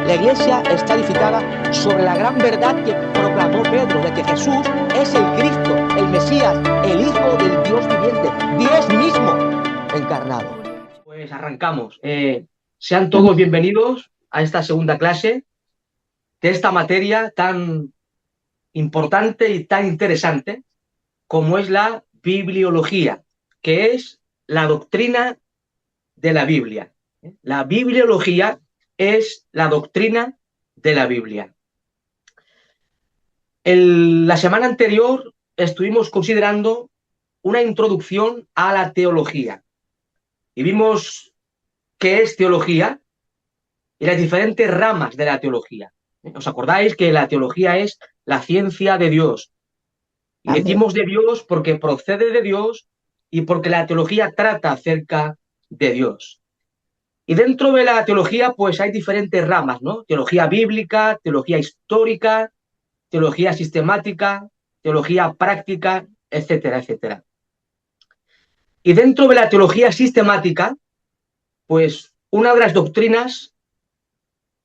La iglesia está edificada sobre la gran verdad que proclamó Pedro, de que Jesús es el Cristo, el Mesías, el Hijo del Dios viviente, Dios mismo encarnado. Pues arrancamos. Sean todos bienvenidos a esta segunda clase de esta materia tan importante y tan interesante como es la bibliología, que es la doctrina de la Biblia. La bibliología es la doctrina de la Biblia. La semana anterior estuvimos considerando una introducción a la teología y vimos qué es teología y las diferentes ramas de la teología. ¿Os acordáis que la teología es la ciencia de Dios? Y decimos de Dios porque procede de Dios y porque la teología trata acerca de Dios. Y dentro de la teología, pues hay diferentes ramas, ¿no? Teología bíblica, teología histórica, teología sistemática, teología práctica, etcétera, etcétera. Y dentro de la teología sistemática, pues una de las doctrinas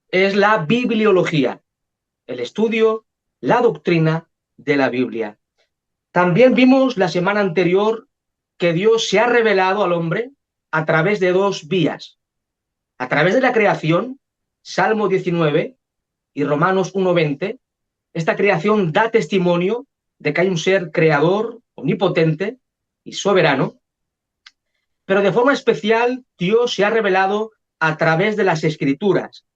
es la bibliología, el estudio, la doctrina de la Biblia. También vimos la semana anterior que Dios se ha revelado al hombre a través de dos vías. A través de la creación, Salmo 19 y Romanos 1:20, esta creación da testimonio de que hay un ser creador, omnipotente y soberano, pero de forma especial Dios se ha revelado a través de las Escrituras,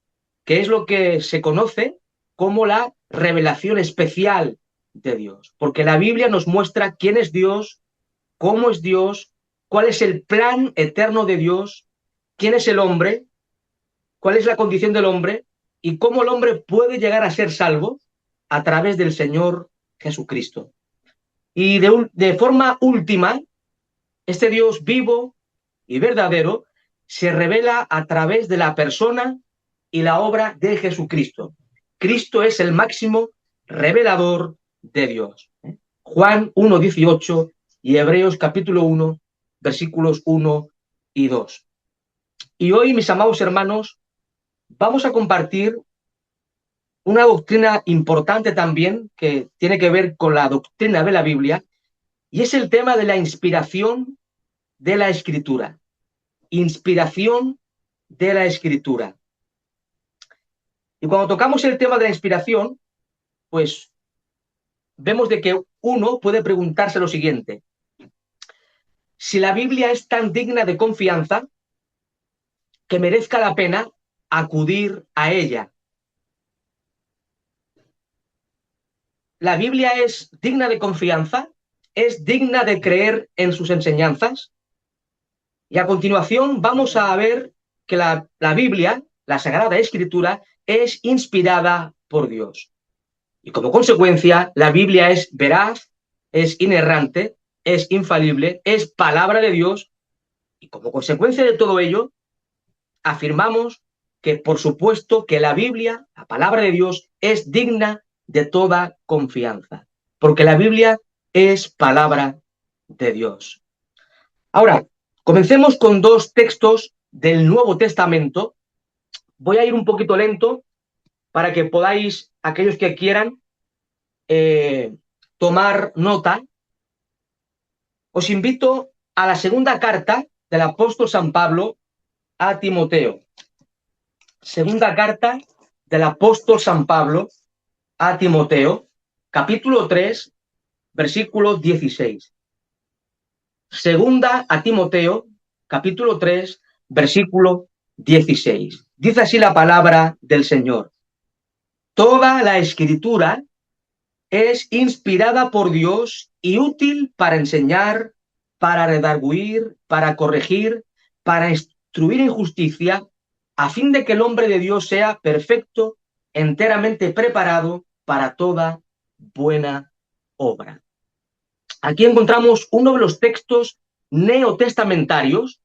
que es lo que se conoce como la revelación especial de Dios, porque la Biblia nos muestra quién es Dios, cómo es Dios, cuál es el plan eterno de Dios, quién es el hombre, cuál es la condición del hombre y cómo el hombre puede llegar a ser salvo a través del Señor Jesucristo. Y de forma última, este Dios vivo y verdadero se revela a través de la persona y la obra de Jesucristo. Cristo es el máximo revelador de Dios. Juan 1:18 y Hebreos capítulo 1, versículos 1 y 2. Y hoy, mis amados hermanos, vamos a compartir una doctrina importante también que tiene que ver con la doctrina de la Biblia, y es el tema de la inspiración de la Escritura. Inspiración de la Escritura. Y cuando tocamos el tema de la inspiración, pues vemos de que uno puede preguntarse lo siguiente: si la Biblia es tan digna de confianza que merezca la pena acudir a ella. ¿La Biblia es digna de confianza? ¿Es digna de creer en sus enseñanzas? Y a continuación vamos a ver que la Biblia, la Sagrada Escritura, es inspirada por Dios. Y como consecuencia, la Biblia es veraz, es inerrante, es infalible, es palabra de Dios. Y como consecuencia de todo ello, afirmamos que, por supuesto, que la Biblia, la palabra de Dios, es digna de toda confianza, porque la Biblia es palabra de Dios. Ahora, comencemos con dos textos del Nuevo Testamento. Voy a ir un poquito lento para que podáis, aquellos que quieran, tomar nota. Os invito a la segunda carta del apóstol San Pablo a Timoteo. Segunda carta del apóstol San Pablo a Timoteo, capítulo 3, versículo 16. Segunda a Timoteo, capítulo 3, versículo 16. Dice así la palabra del Señor: toda la Escritura es inspirada por Dios y útil para enseñar, para redarguir, para corregir, para instruir en justicia, a fin de que el hombre de Dios sea perfecto, enteramente preparado para toda buena obra. Aquí encontramos uno de los textos neotestamentarios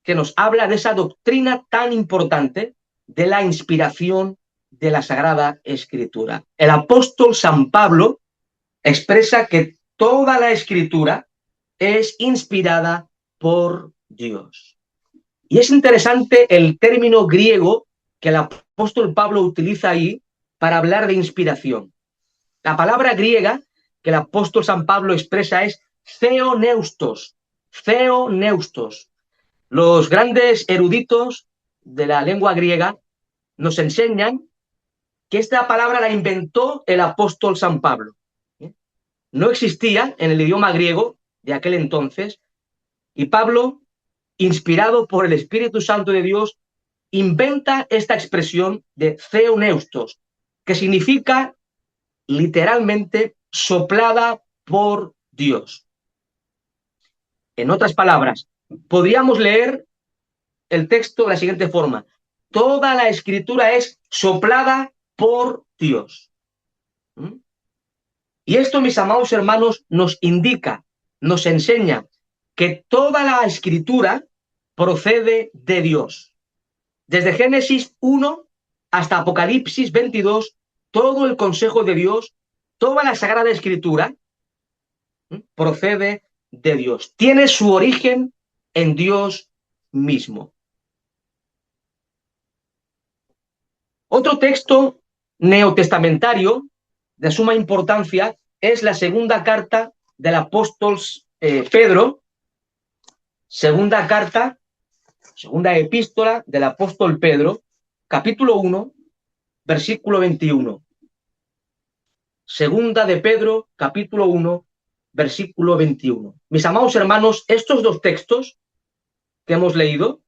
que nos habla de esa doctrina tan importante de la inspiración de la Sagrada Escritura. El apóstol San Pablo expresa que toda la Escritura es inspirada por Dios. Y es interesante el término griego que el apóstol Pablo utiliza ahí para hablar de inspiración. La palabra griega que el apóstol San Pablo expresa es theoneustos. Theoneustos. Los grandes eruditos de la lengua griega nos enseñan que esta palabra la inventó el apóstol San Pablo. No existía en el idioma griego de aquel entonces, y Pablo, inspirado por el Espíritu Santo de Dios, inventa esta expresión de theoneustos, que significa literalmente soplada por Dios. En otras palabras, podríamos leer el texto de la siguiente forma: toda la escritura es soplada por Dios. Y esto, mis amados hermanos, nos indica, nos enseña que toda la escritura procede de Dios. Desde Génesis 1 hasta Apocalipsis 22, todo el consejo de Dios, toda la Sagrada Escritura procede de Dios. Tiene su origen en Dios mismo. Otro texto neotestamentario de suma importancia es la segunda carta del apóstol Pedro, segunda epístola del apóstol Pedro, capítulo 1, versículo 21. Segunda de Pedro, capítulo 1, versículo 21. Mis amados hermanos, estos dos textos que hemos leído,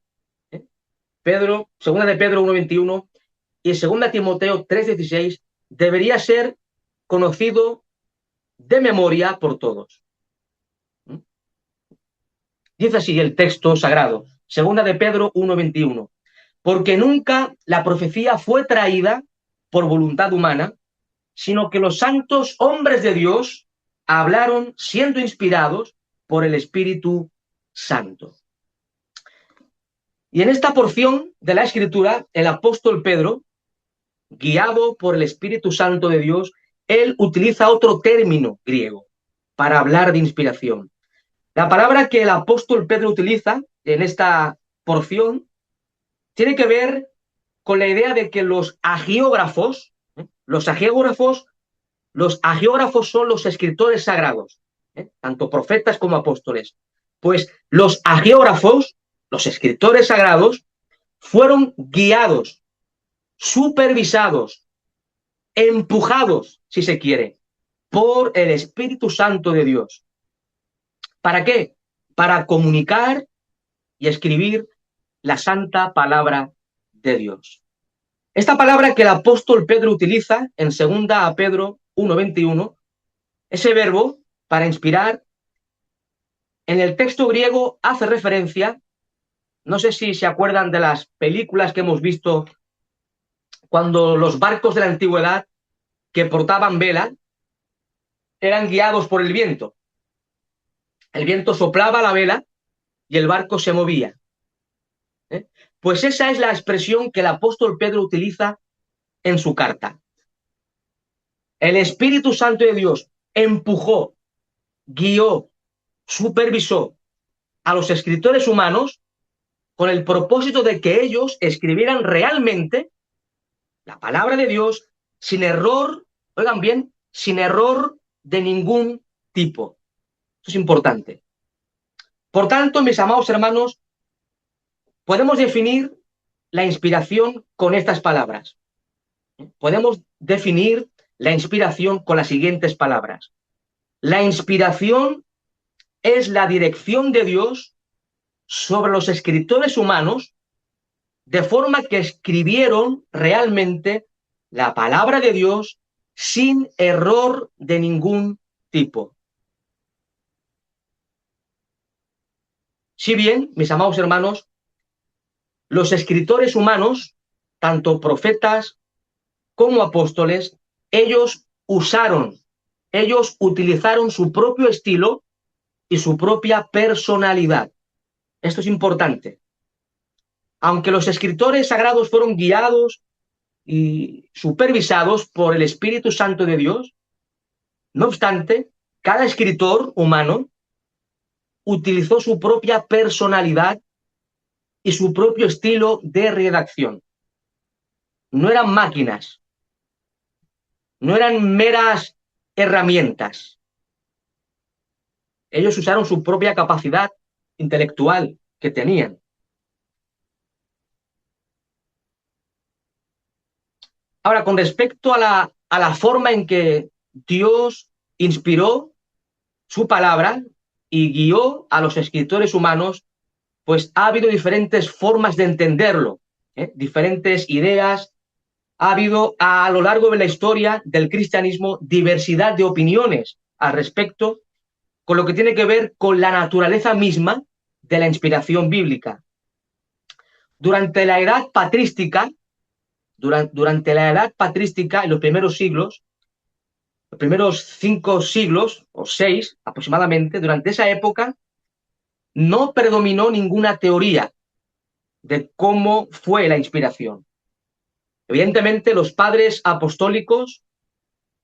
segunda de Pedro 1, 21 y segunda Timoteo 3, 16, debería ser conocido de memoria por todos. Dice así el texto sagrado, segunda de Pedro 1, 21. Porque nunca la profecía fue traída por voluntad humana, sino que los santos hombres de Dios hablaron siendo inspirados por el Espíritu Santo. Y en esta porción de la Escritura, el apóstol Pedro, guiado por el Espíritu Santo de Dios, él utiliza otro término griego para hablar de inspiración. La palabra que el apóstol Pedro utiliza en esta porción tiene que ver con la idea de que los agiógrafos son los escritores sagrados, tanto profetas como apóstoles. Pues los agiógrafos, los escritores sagrados, fueron guiados, supervisados, empujados, si se quiere, por el Espíritu Santo de Dios. ¿Para qué? Para comunicar y escribir la santa palabra de Dios. Esta palabra que el apóstol Pedro utiliza en 2 Pedro 1:21, ese verbo para inspirar, en el texto griego hace referencia, no sé si se acuerdan de las películas que hemos visto cuando los barcos de la antigüedad que portaban vela eran guiados por el viento. El viento soplaba la vela y el barco se movía. Pues esa es la expresión que el apóstol Pedro utiliza en su carta. El Espíritu Santo de Dios empujó, guió, supervisó a los escritores humanos con el propósito de que ellos escribieran realmente la palabra de Dios sin error, oigan bien, sin error de ningún tipo. Esto es importante. Por tanto, mis amados hermanos, podemos definir la inspiración con estas palabras. Podemos definir la inspiración con las siguientes palabras. La inspiración es la dirección de Dios sobre los escritores humanos de forma que escribieron realmente la palabra de Dios sin error de ningún tipo. Si bien, mis amados hermanos, los escritores humanos, tanto profetas como apóstoles, ellos utilizaron su propio estilo y su propia personalidad. Esto es importante. Aunque los escritores sagrados fueron guiados y supervisados por el Espíritu Santo de Dios, no obstante, cada escritor humano utilizó su propia personalidad y su propio estilo de redacción. no eran máquinas, no eran meras herramientas. Ellos usaron su propia capacidad intelectual que tenían. Ahora, con respecto a la forma en que Dios inspiró su palabra y guió a los escritores humanos, pues ha habido diferentes formas de entenderlo, diferentes ideas. Ha habido a lo largo de la historia del cristianismo diversidad de opiniones al respecto, con lo que tiene que ver con la naturaleza misma de la inspiración bíblica. Durante la edad patrística, durante la edad patrística, en los primeros siglos, los primeros 5 siglos o 6 aproximadamente, durante esa época, no predominó ninguna teoría de cómo fue la inspiración. Evidentemente, los padres apostólicos,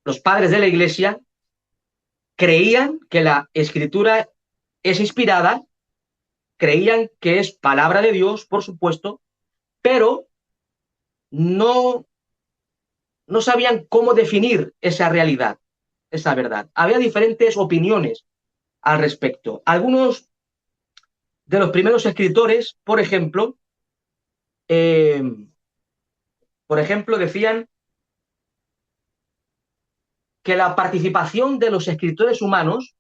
los padres de la Iglesia, creían que la escritura es inspirada, creían que es palabra de Dios, por supuesto, pero no, no sabían cómo definir esa realidad, esa verdad. Había diferentes opiniones al respecto. Algunos de los primeros escritores, eh, por ejemplo, decían que la participación de los escritores humanos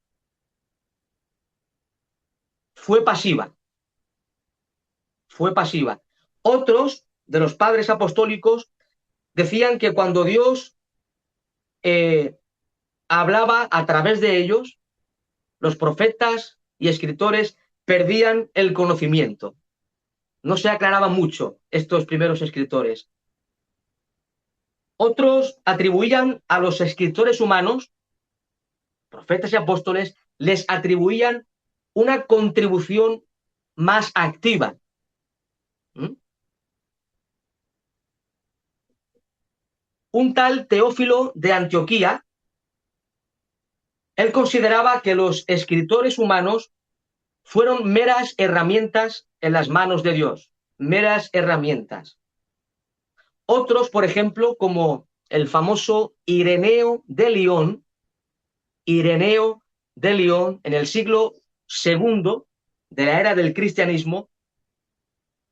fue pasiva, fue pasiva. Otros de los padres apostólicos decían que cuando Dios eh, hablaba a través de ellos, los profetas y escritores perdían el conocimiento. No se aclaraban mucho estos primeros escritores. Otros atribuían a los escritores humanos, profetas y apóstoles, les atribuían una contribución más activa. ¿Mm? Un tal Teófilo de Antioquía, él consideraba que los escritores humanos fueron meras herramientas en las manos de Dios, meras herramientas. Otros, por ejemplo, como el famoso Ireneo de León, en el siglo segundo de la era del cristianismo,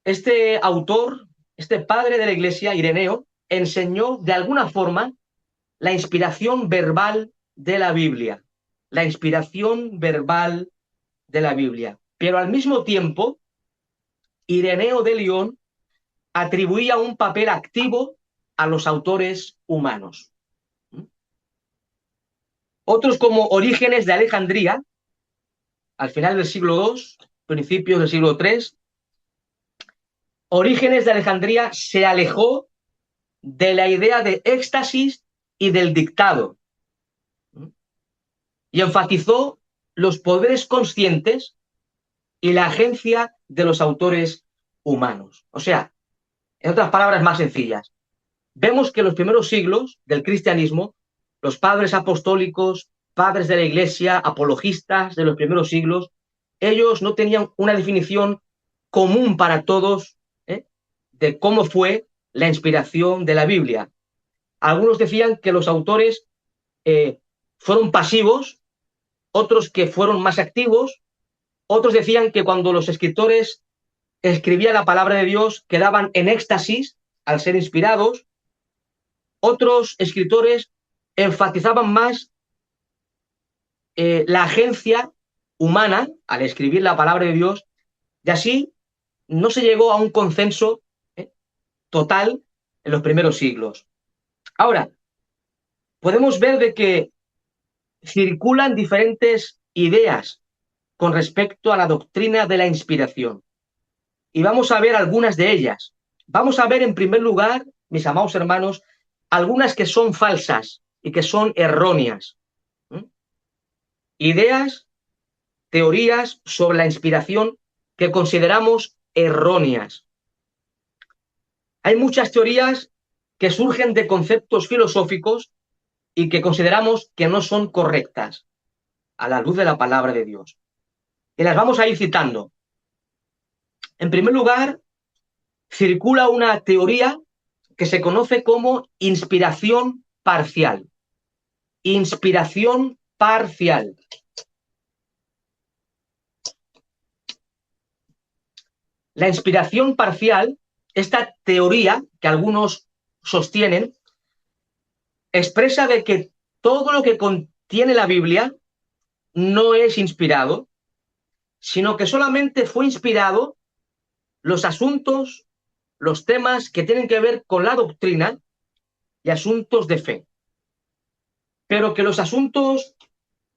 este autor, este padre de la iglesia, Ireneo, enseñó de alguna forma la inspiración verbal de la Biblia, la inspiración verbal de la Biblia. Pero al mismo tiempo, Ireneo de León atribuía un papel activo a los autores humanos. Otros como Orígenes de Alejandría, al final del siglo II, principios del siglo III, Orígenes de Alejandría se alejó de la idea de éxtasis y del dictado y enfatizó los poderes conscientes y la agencia de los autores humanos. O sea, en otras palabras más sencillas, vemos que en los primeros siglos del cristianismo, los padres apostólicos, padres de la iglesia, apologistas de los primeros siglos, ellos no tenían una definición común para todos de cómo fue la inspiración de la Biblia. Algunos decían que los autores fueron pasivos, otros que fueron más activos, otros decían que cuando los escritores escribían la palabra de Dios quedaban en éxtasis al ser inspirados. Otros escritores enfatizaban más la agencia humana al escribir la palabra de Dios y así no se llegó a un consenso total en los primeros siglos. Ahora, podemos ver de que circulan diferentes ideas con respecto a la doctrina de la inspiración y vamos a ver algunas de ellas. Vamos a ver en primer lugar, mis amados hermanos, algunas que son falsas y que son erróneas. Ideas, teorías sobre la inspiración que consideramos erróneas. Hay muchas teorías que surgen de conceptos filosóficos y que consideramos que no son correctas a la luz de la palabra de Dios. Y las vamos a ir citando. En primer lugar, circula una teoría que se conoce como inspiración parcial. Inspiración parcial. La inspiración parcial, esta teoría que algunos sostienen, expresa de que todo lo que contiene la Biblia no es inspirado, sino que solamente fue inspirado los asuntos, los temas que tienen que ver con la doctrina y asuntos de fe. Pero que los asuntos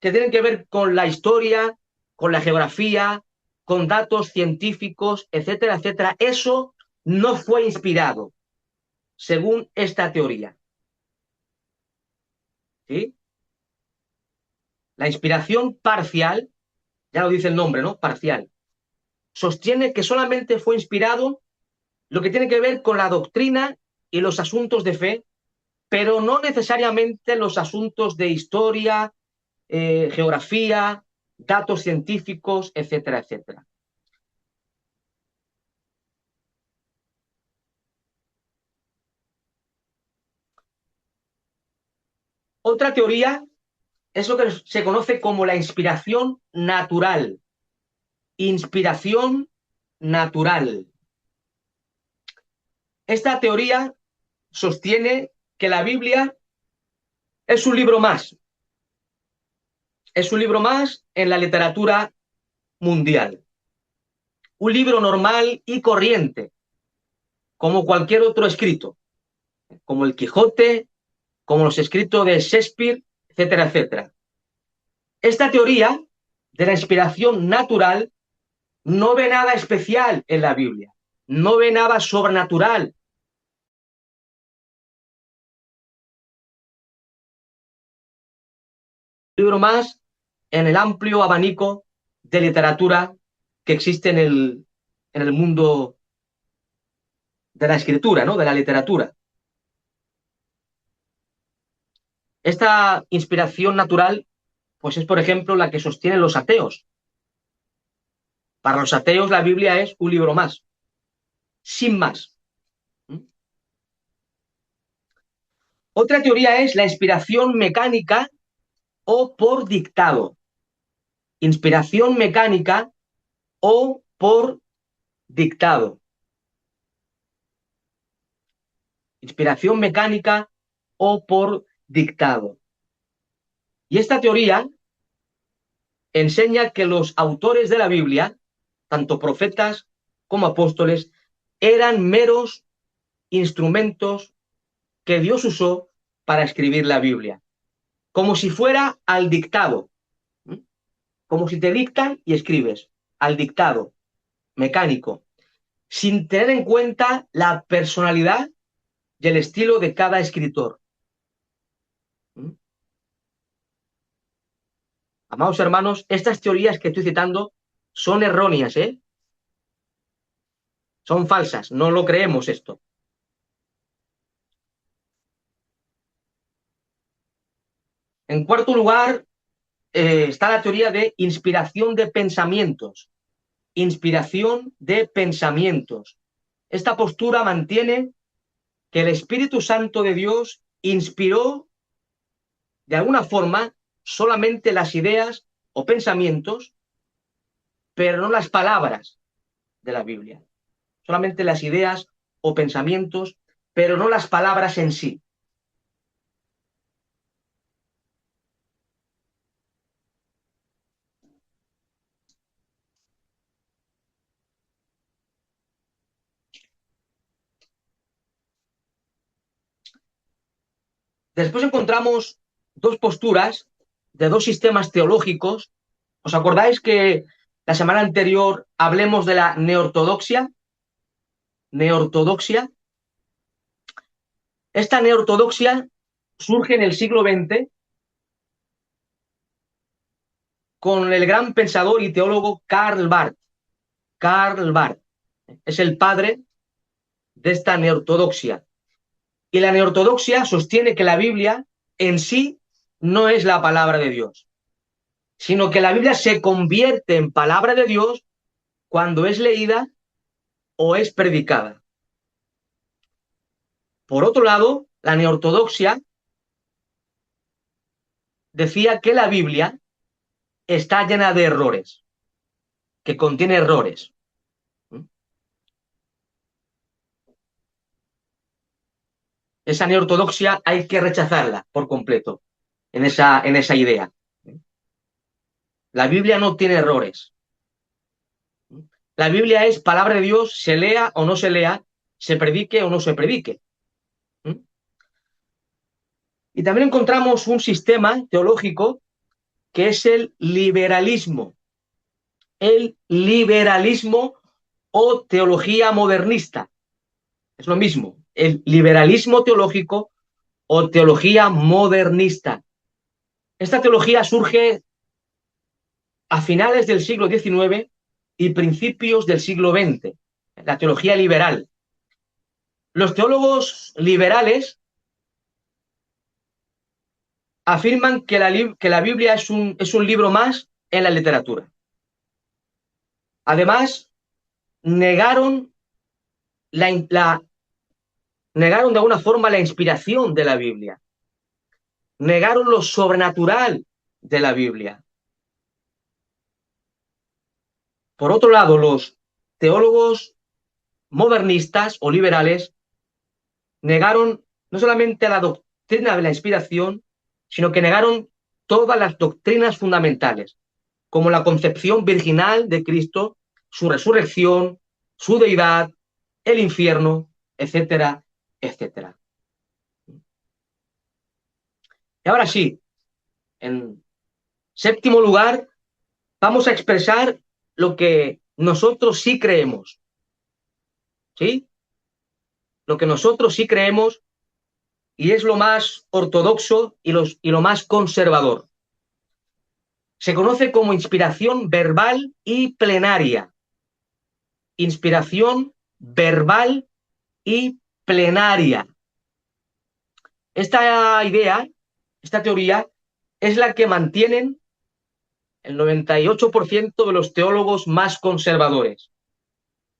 que tienen que ver con la historia, con la geografía, con datos científicos, etcétera, etcétera, eso no fue inspirado, según esta teoría. ¿Sí? La inspiración parcial, ya lo dice el nombre, ¿no? Parcial. Sostiene que solamente fue inspirado lo que tiene que ver con la doctrina y los asuntos de fe, pero no necesariamente los asuntos de historia, geografía, datos científicos, etcétera, etcétera. Otra teoría es lo que se conoce como la inspiración natural. Inspiración natural. Esta teoría sostiene que la Biblia es un libro más. Es un libro más en la literatura mundial. Un libro normal y corriente, como cualquier otro escrito, como el Quijote, como los escritos de Shakespeare, etcétera, etcétera. Esta teoría de la inspiración natural no ve nada especial en la Biblia, no ve nada sobrenatural. Un libro más en el amplio abanico de literatura que existe en el mundo de la escritura, ¿no? De la literatura. Esta inspiración natural, pues es, por ejemplo, la que sostienen los ateos. Para los ateos, la Biblia es un libro más, sin más. Otra teoría es la inspiración mecánica o por dictado. Inspiración mecánica o por dictado. Inspiración mecánica o por dictado. Y esta teoría enseña que los autores de la Biblia, tanto profetas como apóstoles, eran meros instrumentos que Dios usó para escribir la Biblia, como si fuera al dictado, como si te dictan y escribes, al dictado, mecánico, sin tener en cuenta la personalidad y el estilo de cada escritor. Amados hermanos, estas teorías que estoy citando son erróneas, ¿eh? Son falsas, no lo creemos esto. En cuarto lugar, está la teoría de inspiración de pensamientos. Inspiración de pensamientos. Esta postura mantiene que el Espíritu Santo de Dios inspiró de alguna forma solamente las ideas o pensamientos, pero no las palabras de la Biblia. Solamente las ideas o pensamientos, pero no las palabras en sí. Después encontramos dos posturas de dos sistemas teológicos. ¿Os acordáis que la semana anterior hablemos de la neortodoxia? Neortodoxia. Esta neortodoxia surge en el siglo XX con el gran pensador y teólogo Karl Barth. Karl Barth es el padre de esta neortodoxia. Y la neortodoxia sostiene que la Biblia en sí no es la palabra de Dios, sino que la Biblia se convierte en palabra de Dios cuando es leída o es predicada. Por otro lado, la neortodoxia decía que la Biblia está llena de errores, que contiene errores. Esa neortodoxia hay que rechazarla por completo en esa idea. La Biblia no tiene errores. La Biblia es palabra de Dios, se lea o no se lea, se predique o no se predique. Y también encontramos un sistema teológico que es el liberalismo. El liberalismo o teología modernista. Es lo mismo, el liberalismo teológico o teología modernista. Esta teología surge a finales del siglo XIX y principios del siglo XX, la teología liberal. Los teólogos liberales afirman que la Biblia es un libro más en la literatura. Además, negaron, negaron de alguna forma la inspiración de la Biblia. Negaron lo sobrenatural de la Biblia. Por otro lado, los teólogos modernistas o liberales negaron no solamente la doctrina de la inspiración, sino que negaron todas las doctrinas fundamentales, como la concepción virginal de Cristo, su resurrección, su deidad, el infierno, etcétera, etcétera. Y ahora sí, en séptimo lugar, vamos a expresar lo que nosotros sí creemos, ¿sí? Lo que nosotros sí creemos y es lo más ortodoxo y lo más conservador. Se conoce como inspiración verbal y plenaria. Inspiración verbal y plenaria. Esta idea, esta teoría, es la que mantienen el 98% de los teólogos más conservadores.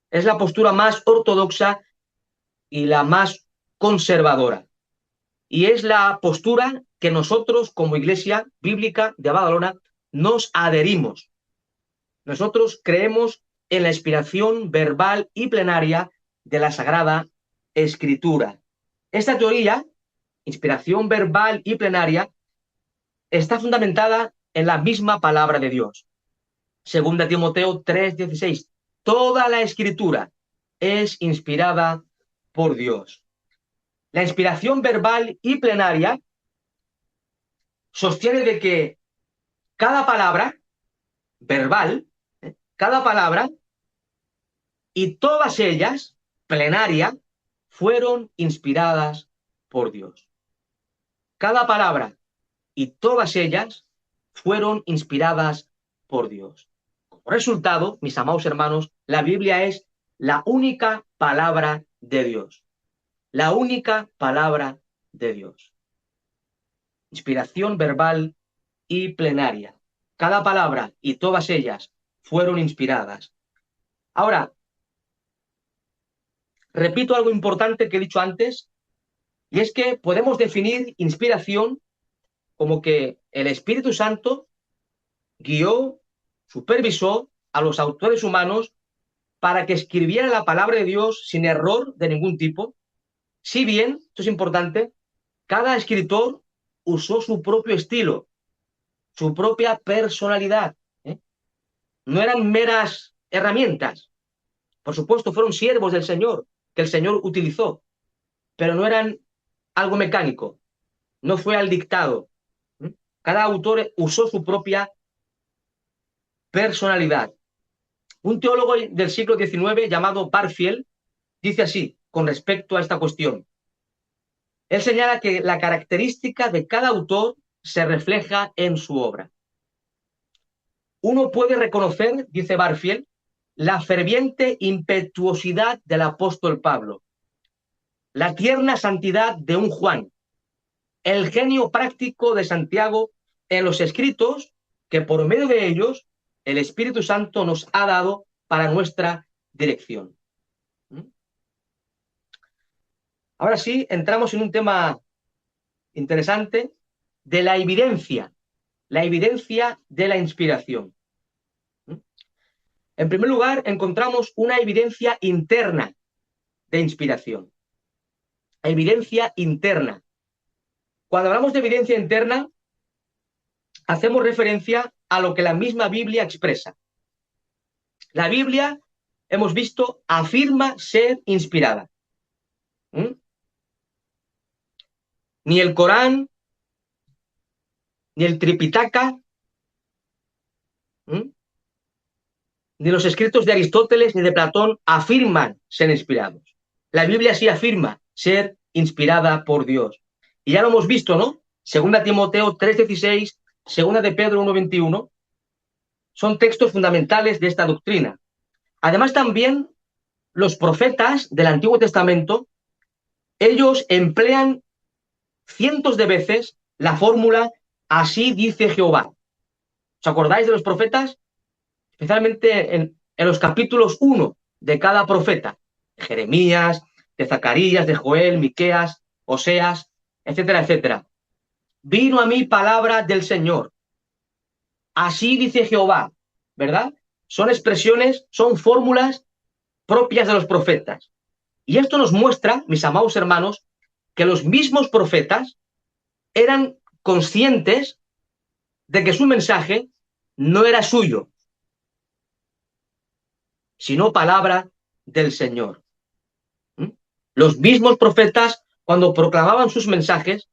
Es la postura más ortodoxa y la más conservadora. Y es la postura que nosotros, como Iglesia Bíblica de Badalona, nos adherimos. Nosotros creemos en la inspiración verbal y plenaria de la Sagrada Escritura. Esta teoría, inspiración verbal y plenaria, está fundamentada en la misma palabra de Dios. Segunda Timoteo 3:16. Toda la Escritura es inspirada por Dios. La inspiración verbal y plenaria sostiene de que cada palabra verbal, cada palabra y todas ellas, plenaria, fueron inspiradas por Dios. Cada palabra y todas ellas fueron inspiradas por Dios. Como resultado, mis amados hermanos, la Biblia es la única palabra de Dios. La única palabra de Dios. Inspiración verbal y plenaria. Cada palabra y todas ellas fueron inspiradas. Ahora, repito algo importante que he dicho antes, y es que podemos definir inspiración como que el Espíritu Santo guió, supervisó a los autores humanos para que escribieran la palabra de Dios sin error de ningún tipo. Si bien, esto es importante, cada escritor usó su propio estilo, su propia personalidad. No eran meras herramientas. Por supuesto, fueron siervos del Señor, que el Señor utilizó, pero no eran algo mecánico, no fue al dictado. Cada autor usó su propia personalidad. Un teólogo del siglo XIX llamado Barfield dice así con respecto a esta cuestión. Él señala que la característica de cada autor se refleja en su obra. Uno puede reconocer, dice Barfield, la ferviente impetuosidad del apóstol Pablo, la tierna santidad de un Juan, el genio práctico de Santiago en los escritos que por medio de ellos el Espíritu Santo nos ha dado para nuestra dirección. Ahora sí, entramos en un tema interesante de la evidencia de la inspiración. En primer lugar, encontramos una evidencia interna de inspiración. Evidencia interna. Cuando hablamos de evidencia interna, hacemos referencia a lo que la misma Biblia expresa. La Biblia, hemos visto, afirma ser inspirada. ¿Mm? Ni el Corán, ni el Tripitaka, ¿Mm? ni los escritos de Aristóteles ni de Platón afirman ser inspirados. La Biblia sí afirma ser inspirada por Dios. Y ya lo hemos visto, ¿no? Segunda Timoteo 3:16, segunda de Pedro 1:21, son textos fundamentales de esta doctrina. Además, también los profetas del Antiguo Testamento, ellos emplean cientos de veces la fórmula así dice Jehová. ¿Os acordáis de los profetas? Especialmente en los capítulos 1 de cada profeta, de Jeremías, de Zacarías, de Joel, Miqueas, Oseas, etcétera, etcétera. Vino a mí palabra del Señor. Así dice Jehová, ¿verdad? Son expresiones, son fórmulas propias de los profetas. Y esto nos muestra, mis amados hermanos, que los mismos profetas eran conscientes de que su mensaje no era suyo, sino palabra del Señor. Los mismos profetas, cuando proclamaban sus mensajes,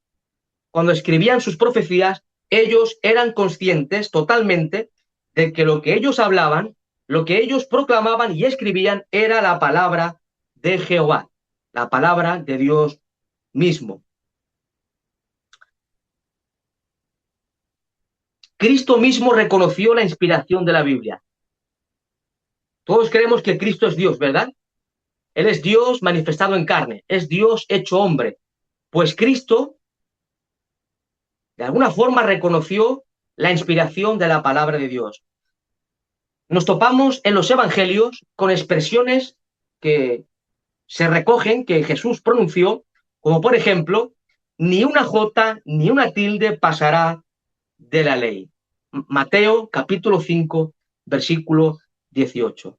cuando escribían sus profecías, ellos eran conscientes totalmente de que lo que ellos hablaban, lo que ellos proclamaban y escribían era la palabra de Jehová, la palabra de Dios mismo. Cristo mismo reconoció la inspiración de la Biblia. Todos creemos que Cristo es Dios, ¿verdad? Él es Dios manifestado en carne, es Dios hecho hombre. Pues Cristo, de alguna forma, reconoció la inspiración de la palabra de Dios. Nos topamos en los evangelios con expresiones que se recogen, que Jesús pronunció, como por ejemplo, ni una jota ni una tilde pasará de la ley. Mateo capítulo 5, versículo 18.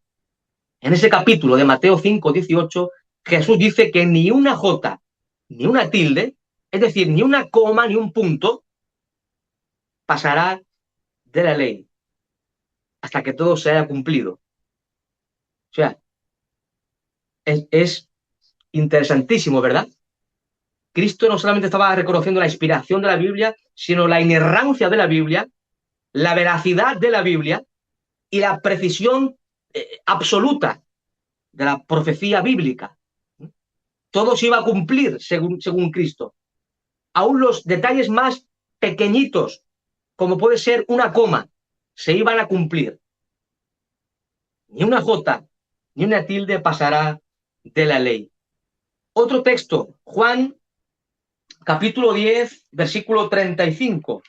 En ese capítulo de Mateo 5, 18, Jesús dice que ni una jota ni una tilde, es decir, ni una coma ni un punto, pasará de la ley hasta que todo se haya cumplido. O sea, es interesantísimo, ¿verdad? Cristo no solamente estaba reconociendo la inspiración de la Biblia, sino la inerrancia de la Biblia, la veracidad de la Biblia y la precisión absoluta de la profecía bíblica. Todo se iba a cumplir según Cristo. Aún los detalles más pequeñitos, como puede ser una coma, se iban a cumplir. Ni una jota, ni una tilde pasará de la ley. Otro texto, Juan capítulo 10, versículo 35.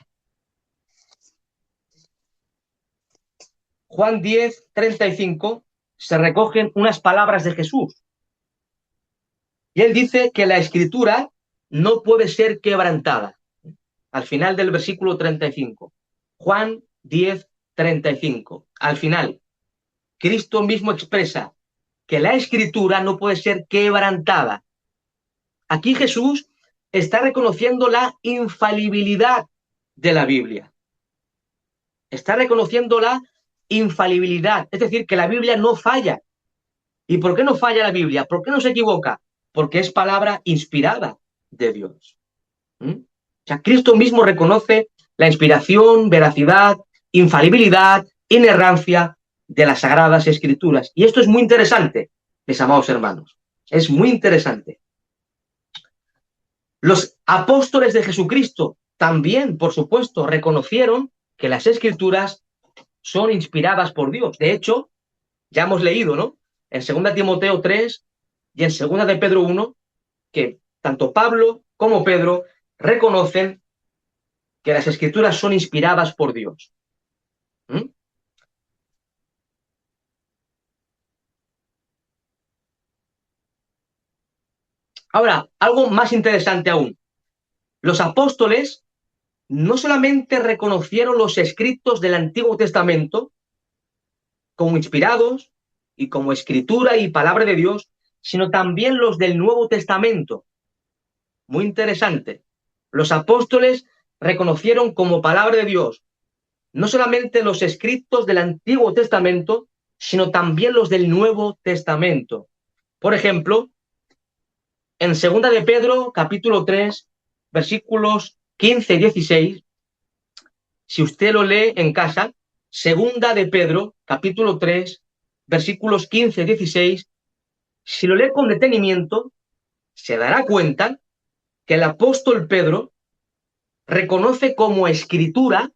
Juan 10, 35, se recogen unas palabras de Jesús. Y él dice que la escritura no puede ser quebrantada. Al final del versículo 35. Juan 10, 35. Al final, Cristo mismo expresa que la escritura no puede ser quebrantada. Aquí Jesús está reconociendo la infalibilidad de la Biblia. Está reconociendo la infalibilidad, es decir, que la Biblia no falla. ¿Y por qué no falla la Biblia? ¿Por qué no se equivoca? Porque es palabra inspirada de Dios. O sea, Cristo mismo reconoce la inspiración, veracidad, infalibilidad, inerrancia de las Sagradas Escrituras. Y esto es muy interesante, mis amados hermanos. Es muy interesante. Los apóstoles de Jesucristo también, por supuesto, reconocieron que las Escrituras son inspiradas por Dios. De hecho, ya hemos leído, ¿no? En 2 Timoteo 3 y en 2 de Pedro 1, que tanto Pablo como Pedro reconocen que las escrituras son inspiradas por Dios. ¿Mm? Ahora, algo más interesante aún. Los apóstoles no solamente reconocieron los escritos del Antiguo Testamento como inspirados y como escritura y palabra de Dios, sino también los del Nuevo Testamento. Muy interesante. Los apóstoles reconocieron como palabra de Dios no solamente los escritos del Antiguo Testamento, sino también los del Nuevo Testamento. Por ejemplo, en Segunda de Pedro, capítulo 3, versículos 15 y 16, si usted lo lee en casa, Segunda de Pedro, capítulo 3, versículos 15 y 16, si lo lee con detenimiento, se dará cuenta que el apóstol Pedro reconoce como escritura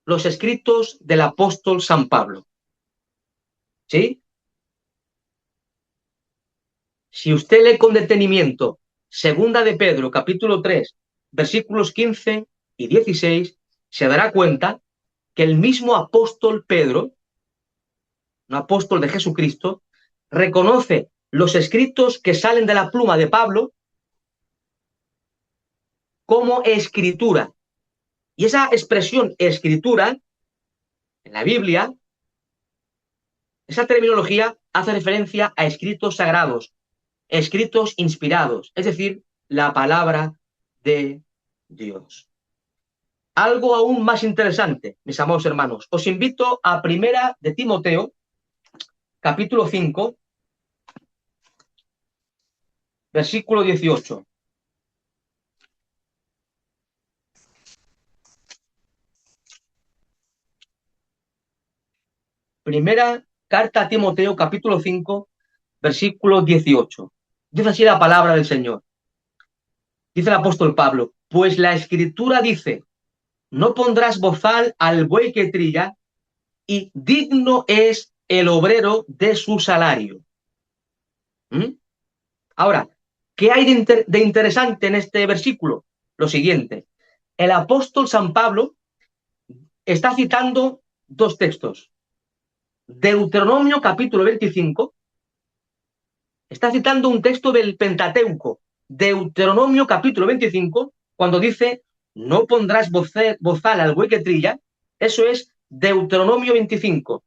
los escritos del apóstol San Pablo. ¿Sí? Si usted lee con detenimiento Segunda de Pedro, capítulo 3, versículos 15 y 16, se dará cuenta que el mismo apóstol Pedro, un apóstol de Jesucristo, reconoce los escritos que salen de la pluma de Pablo como escritura. Y esa expresión escritura en la Biblia, esa terminología hace referencia a escritos sagrados, escritos inspirados, es decir, la palabra de Dios. Algo aún más interesante, mis amados hermanos. Os invito a Primera de Timoteo, capítulo 5, versículo 18. Primera carta a Timoteo, capítulo 5, versículo 18. Dice así la palabra del Señor. Dice el apóstol Pablo, pues la escritura dice, no pondrás bozal al buey que trilla, y digno es el obrero de su salario. ¿Mm? Ahora, ¿qué hay de interesante en este versículo? Lo siguiente, el apóstol San Pablo está citando dos textos. Deuteronomio capítulo 25, está citando un texto del Pentateuco, Deuteronomio capítulo 25, cuando dice, no pondrás bozal al buey que trilla, eso es Deuteronomio 25.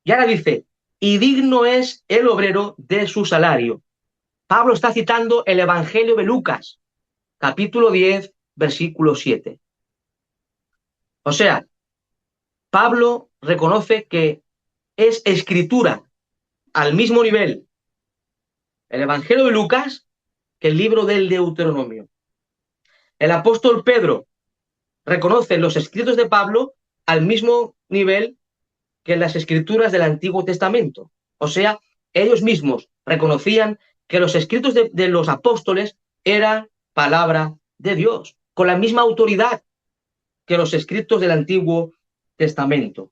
Y ahora dice, y digno es el obrero de su salario. Pablo está citando el Evangelio de Lucas, capítulo 10, versículo 7. O sea, Pablo reconoce que es escritura al mismo nivel el Evangelio de Lucas que el libro del Deuteronomio. El apóstol Pedro reconoce los escritos de Pablo al mismo nivel que las escrituras del Antiguo Testamento. O sea, ellos mismos reconocían que los escritos de los apóstoles eran palabra de Dios, con la misma autoridad que los escritos del Antiguo Testamento.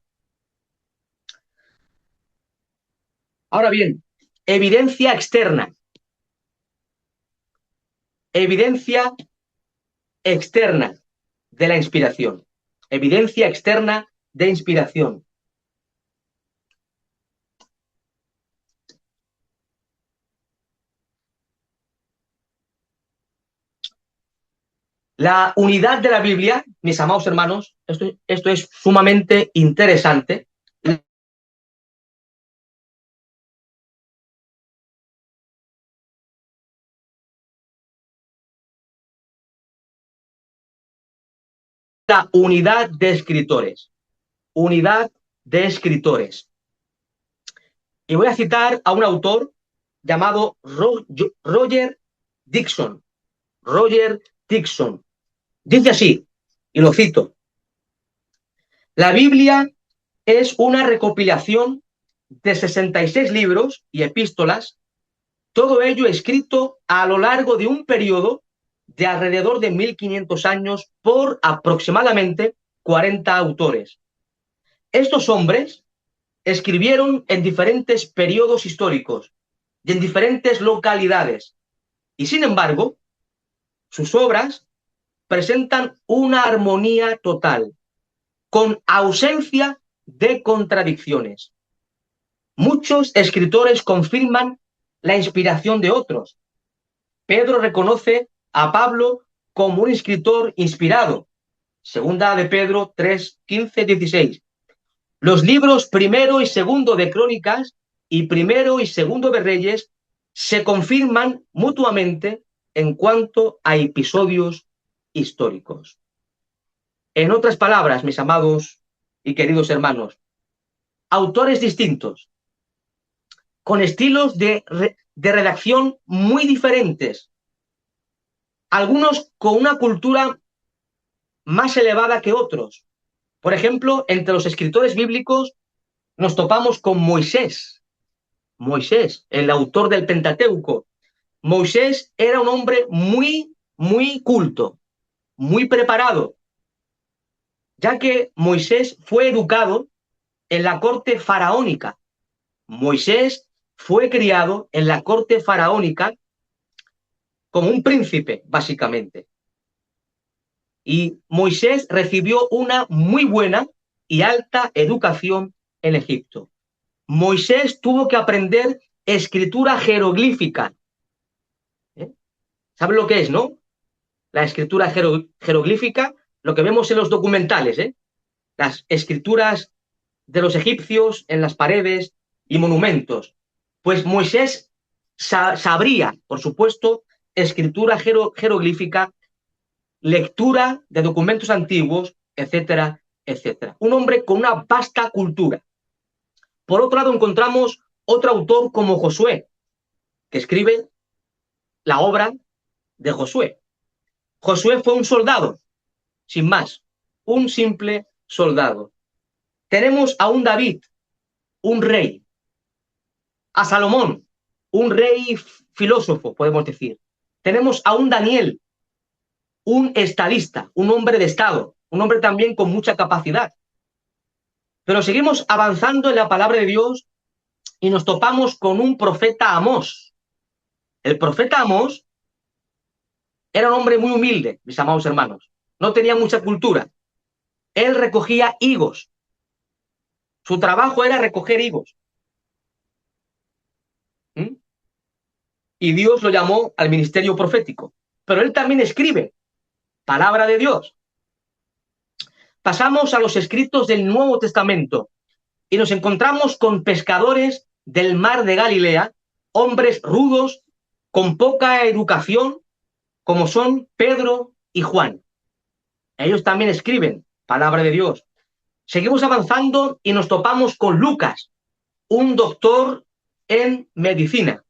Ahora bien, evidencia externa. Evidencia externa de la inspiración. Evidencia externa de inspiración. La unidad de la Biblia, mis amados hermanos, esto es sumamente interesante. La unidad de escritores. Unidad de escritores. Y voy a citar a un autor llamado Roger Dixon. Roger Dixon. Dice así, y lo cito, la Biblia es una recopilación de 66 libros y epístolas, todo ello escrito a lo largo de un periodo de alrededor de 1500 años por aproximadamente 40 autores. Estos hombres escribieron en diferentes periodos históricos y en diferentes localidades, y sin embargo, sus obras presentan una armonía total, con ausencia de contradicciones. Muchos escritores confirman la inspiración de otros, Pedro reconoce a Pablo como un escritor inspirado. Segunda de Pedro 3, 15, 16. Los libros primero y segundo de Crónicas y primero y segundo de Reyes se confirman mutuamente en cuanto a episodios históricos. En otras palabras, mis amados y queridos hermanos, autores distintos, con estilos de redacción muy diferentes, algunos con una cultura más elevada que otros. Por ejemplo, entre los escritores bíblicos nos topamos con Moisés. Moisés, el autor del Pentateuco. Moisés era un hombre muy culto, muy preparado, ya que Moisés fue educado en la corte faraónica. Moisés fue criado en la corte faraónica como un príncipe, básicamente. Y Moisés recibió una muy buena y alta educación en Egipto. Moisés tuvo que aprender escritura jeroglífica. ¿Saben lo que es, no? La escritura jeroglífica, lo que vemos en los documentales, las escrituras de los egipcios en las paredes y monumentos. Pues Moisés sabría, por supuesto, escritura jeroglífica, lectura de documentos antiguos, etcétera, etcétera. Un hombre con una vasta cultura. Por otro lado, encontramos otro autor como Josué, que escribe la obra de Josué. Josué fue un soldado, sin más, un simple soldado. Tenemos a un David, un rey, a Salomón, un rey filósofo, podemos decir. Tenemos a un Daniel, un estadista, un hombre de Estado, un hombre también con mucha capacidad. Pero seguimos avanzando en la palabra de Dios y nos topamos con un profeta Amós. El profeta Amós era un hombre muy humilde, mis amados hermanos. No tenía mucha cultura. Él recogía higos. Su trabajo era recoger higos. ¿Mm? Y Dios lo llamó al ministerio profético. Pero él también escribe palabra de Dios. Pasamos a los escritos del Nuevo Testamento y nos encontramos con pescadores del mar de Galilea, hombres rudos, con poca educación, como son Pedro y Juan. Ellos también escriben palabra de Dios. Seguimos avanzando y nos topamos con Lucas, un doctor en medicina,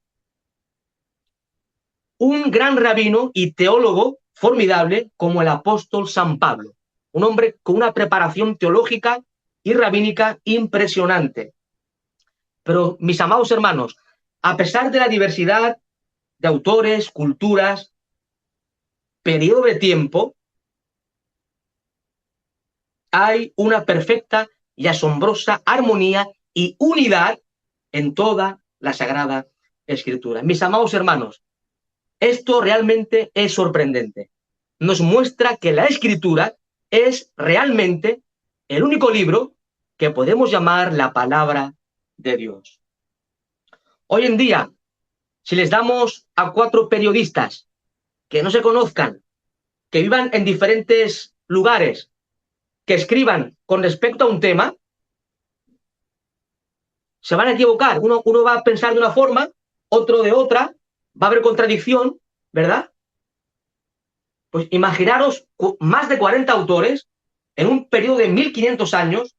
un gran rabino y teólogo formidable como el apóstol San Pablo, un hombre con una preparación teológica y rabínica impresionante. Pero, mis amados hermanos, a pesar de la diversidad de autores, culturas, periodo de tiempo, hay una perfecta y asombrosa armonía y unidad en toda la Sagrada Escritura. Mis amados hermanos, esto realmente es sorprendente. Nos muestra que la Escritura es realmente el único libro que podemos llamar la palabra de Dios. Hoy en día, si les damos a 4 periodistas que no se conozcan, que vivan en diferentes lugares, que escriban con respecto a un tema, se van a equivocar. Uno va a pensar de una forma, otro de otra, va a haber contradicción, ¿verdad? Pues imaginaros más de 40 autores en un periodo de 1500 años,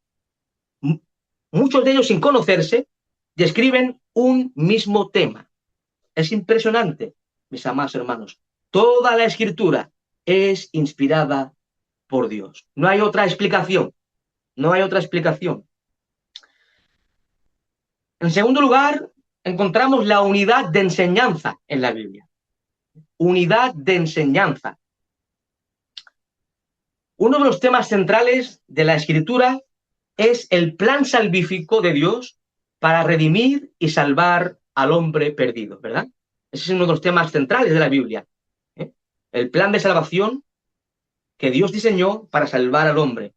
muchos de ellos sin conocerse, describen un mismo tema. Es impresionante, mis amados hermanos. Toda la escritura es inspirada por Dios. No hay otra explicación. No hay otra explicación. En segundo lugar, encontramos la unidad de enseñanza en la Biblia. Unidad de enseñanza. Uno de los temas centrales de la Escritura es el plan salvífico de Dios para redimir y salvar al hombre perdido, ¿verdad? Ese es uno de los temas centrales de la Biblia. El plan de salvación que Dios diseñó para salvar al hombre.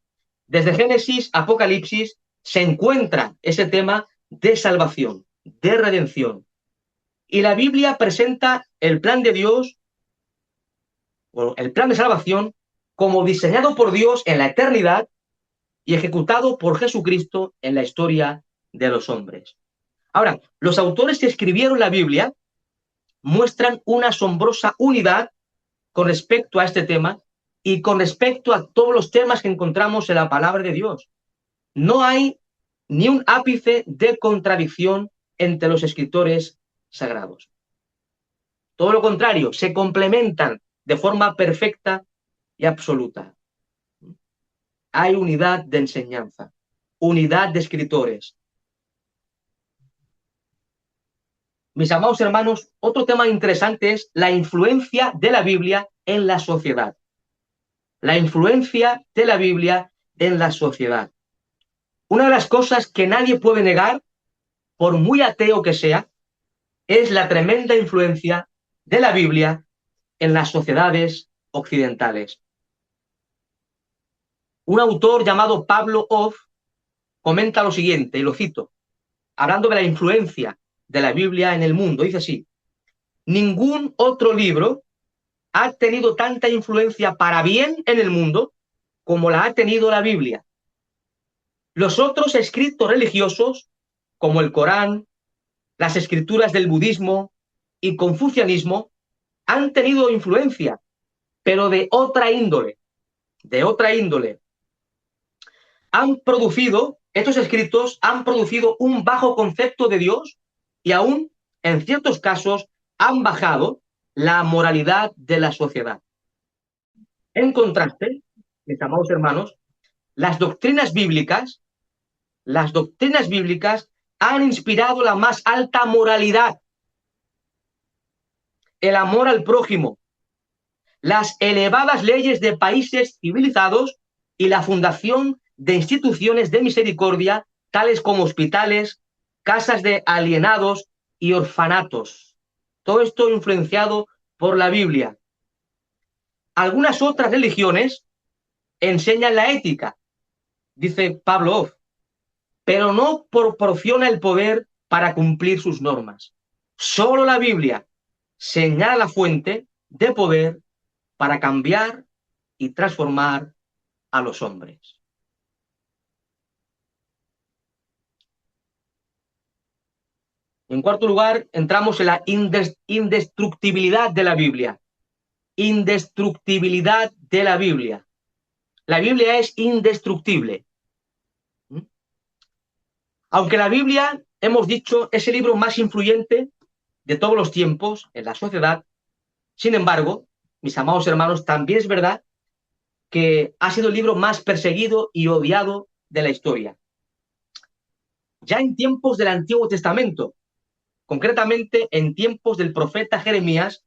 Desde Génesis a Apocalipsis se encuentra ese tema de salvación, de redención. Y la Biblia presenta el plan de Dios, o el plan de salvación, como diseñado por Dios en la eternidad y ejecutado por Jesucristo en la historia de los hombres. Ahora, los autores que escribieron la Biblia muestran una asombrosa unidad con respecto a este tema y con respecto a todos los temas que encontramos en la palabra de Dios. No hay ni un ápice de contradicción entre los escritores sagrados. Todo lo contrario, se complementan de forma perfecta y absoluta. Hay unidad de enseñanza, unidad de escritores. Mis amados hermanos, otro tema interesante es la influencia de la Biblia en la sociedad. La influencia de la Biblia en la sociedad. Una de las cosas que nadie puede negar, por muy ateo que sea, es la tremenda influencia de la Biblia en las sociedades occidentales. Un autor llamado Pablo Off comenta lo siguiente, y lo cito, hablando de la influencia de la Biblia en el mundo, dice así: ningún otro libro ha tenido tanta influencia para bien en el mundo como la ha tenido la Biblia. Los otros escritos religiosos, como el Corán, las escrituras del budismo y confucianismo, han tenido influencia, pero de otra índole, de otra índole. Estos escritos han producido un bajo concepto de Dios y aún, en ciertos casos, han bajado la moralidad de la sociedad. En contraste, mis amados hermanos, las doctrinas bíblicas, las doctrinas bíblicas han inspirado la más alta moralidad, el amor al prójimo, las elevadas leyes de países civilizados y la fundación de instituciones de misericordia, tales como hospitales, casas de alienados y orfanatos. Todo esto influenciado por la Biblia. Algunas otras religiones enseñan la ética, dice Pablo Off, pero no proporciona el poder para cumplir sus normas. Solo la Biblia señala la fuente de poder para cambiar y transformar a los hombres. En cuarto lugar, entramos en la indestructibilidad de la Biblia. Indestructibilidad de la Biblia. La Biblia es indestructible. Aunque la Biblia, hemos dicho, es el libro más influyente de todos los tiempos en la sociedad, sin embargo, mis amados hermanos, también es verdad que ha sido el libro más perseguido y odiado de la historia. Ya en tiempos del Antiguo Testamento, concretamente en tiempos del profeta Jeremías,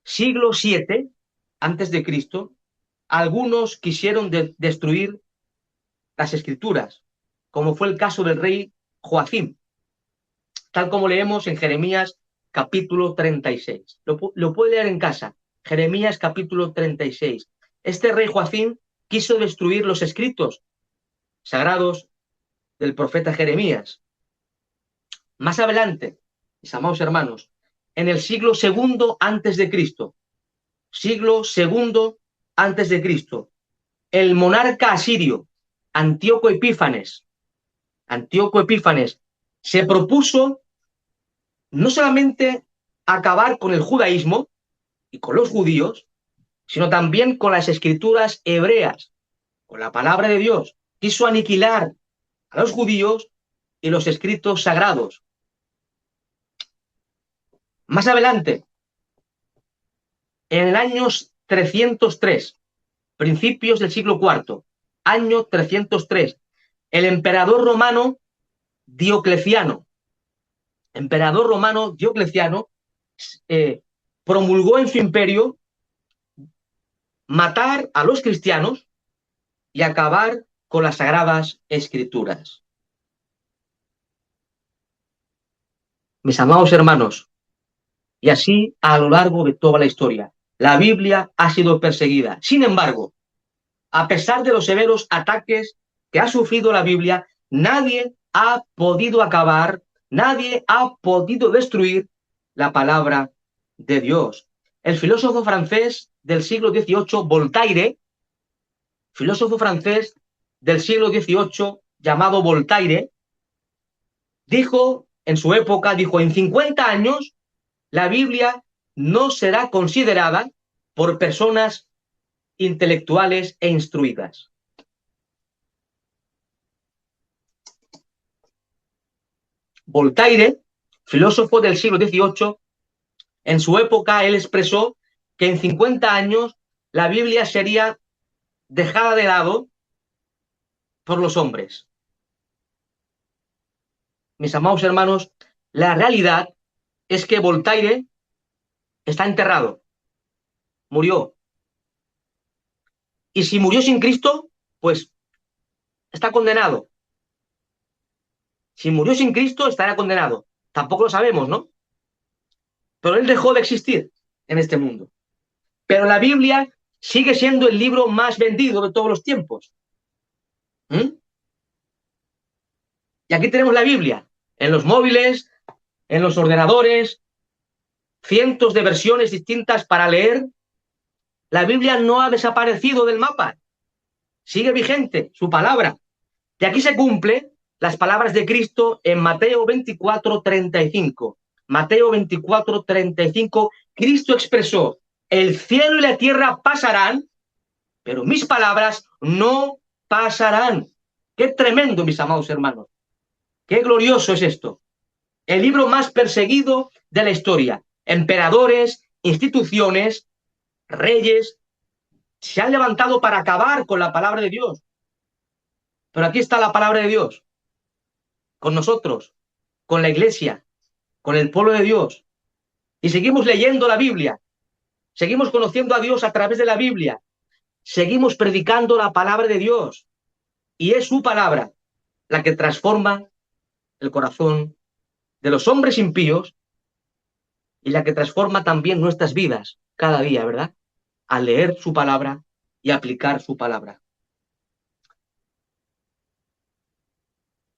siglo VII antes de Cristo, algunos quisieron destruir las escrituras, como fue el caso del rey Joacim, tal como leemos en Jeremías capítulo 36. Lo puede leer en casa, Jeremías capítulo 36. Este rey Joacim quiso destruir los escritos sagrados del profeta Jeremías. Más adelante, mis amados hermanos, en el siglo II antes de Cristo, siglo II antes de Cristo, el monarca asirio Antíoco Epífanes se propuso no solamente acabar con el judaísmo y con los judíos, sino también con las escrituras hebreas, con la palabra de Dios. Quiso aniquilar a los judíos y los escritos sagrados. Más adelante, en el año 303, principios del siglo IV, año 303, el emperador romano Diocleciano promulgó en su imperio matar a los cristianos y acabar con las sagradas escrituras. Mis amados hermanos, y así a lo largo de toda la historia, la Biblia ha sido perseguida. Sin embargo, a pesar de los severos ataques que ha sufrido la Biblia, nadie ha podido acabar Nadie ha podido destruir la palabra de Dios. El filósofo francés del siglo XVIII, Voltaire, filósofo francés del siglo XVIII llamado Voltaire, dijo en su época, dijo, en 50 años la Biblia no será considerada por personas intelectuales e instruidas. Voltaire, filósofo del siglo XVIII, en su época él expresó que en 50 años la Biblia sería dejada de lado por los hombres. Mis amados hermanos, la realidad es que Voltaire está enterrado, murió. Y si murió sin Cristo, pues está condenado. Si murió sin Cristo, estará condenado. Tampoco lo sabemos, ¿no? Pero él dejó de existir en este mundo. Pero la Biblia sigue siendo el libro más vendido de todos los tiempos. ¿Mm? Y aquí tenemos la Biblia, en los móviles, en los ordenadores, cientos de versiones distintas para leer. La Biblia no ha desaparecido del mapa, sigue vigente su palabra. Y aquí se cumple las palabras de Cristo en Mateo 24:35. Mateo 24:35, Cristo expresó, el cielo y la tierra pasarán, pero mis palabras no pasarán. Qué tremendo, mis amados hermanos. Qué glorioso es esto. El libro más perseguido de la historia. Emperadores, instituciones, reyes, se han levantado para acabar con la palabra de Dios. Pero aquí está la palabra de Dios, con nosotros, con la iglesia, con el pueblo de Dios. Y seguimos leyendo la Biblia, seguimos conociendo a Dios a través de la Biblia, seguimos predicando la palabra de Dios. Y es su palabra la que transforma el corazón de los hombres impíos y la que transforma también nuestras vidas cada día, ¿verdad? Al leer su palabra y aplicar su palabra.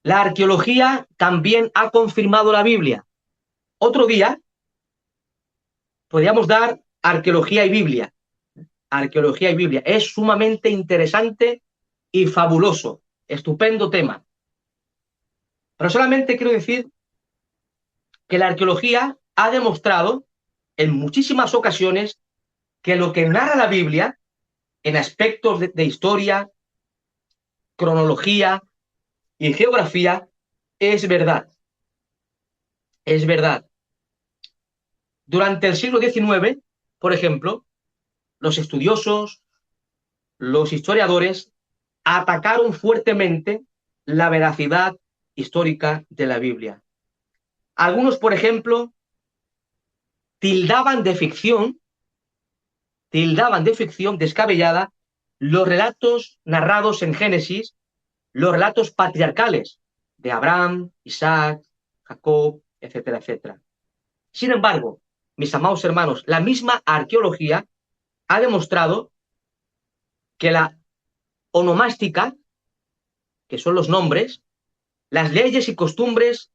La arqueología también ha confirmado la Biblia. Otro día podríamos dar arqueología y Biblia. Arqueología y Biblia. Es sumamente interesante y fabuloso. Estupendo tema. Pero solamente quiero decir que la arqueología ha demostrado en muchísimas ocasiones que lo que narra la Biblia en aspectos de historia, cronología y geografía es verdad. Es verdad. Durante el siglo XIX, por ejemplo, los estudiosos, los historiadores atacaron fuertemente la veracidad histórica de la Biblia. Algunos, por ejemplo, tildaban de ficción descabellada los relatos narrados en Génesis, los relatos patriarcales de Abraham, Isaac, Jacob, etcétera, etcétera. Sin embargo, mis amados hermanos, la misma arqueología ha demostrado que la onomástica, que son los nombres, las leyes y costumbres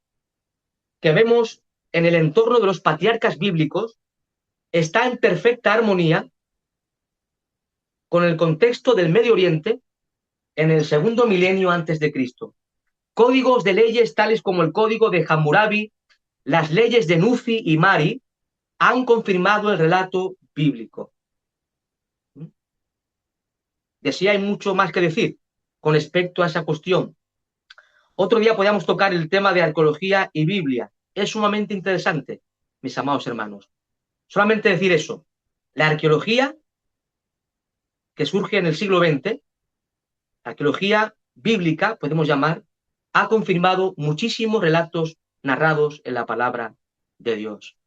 que vemos en el entorno de los patriarcas bíblicos, está en perfecta armonía con el contexto del Medio Oriente en el segundo milenio antes de Cristo. Códigos de leyes tales como el código de Hammurabi, las leyes de Nufi y Mari, han confirmado el relato bíblico. Y así hay mucho más que decir con respecto a esa cuestión. Otro día podríamos tocar el tema de arqueología y Biblia. Es sumamente interesante, mis amados hermanos. Solamente decir eso. La arqueología que surge en el siglo XX, arqueología bíblica, podemos llamar, ha confirmado muchísimos relatos narrados en la palabra de Dios.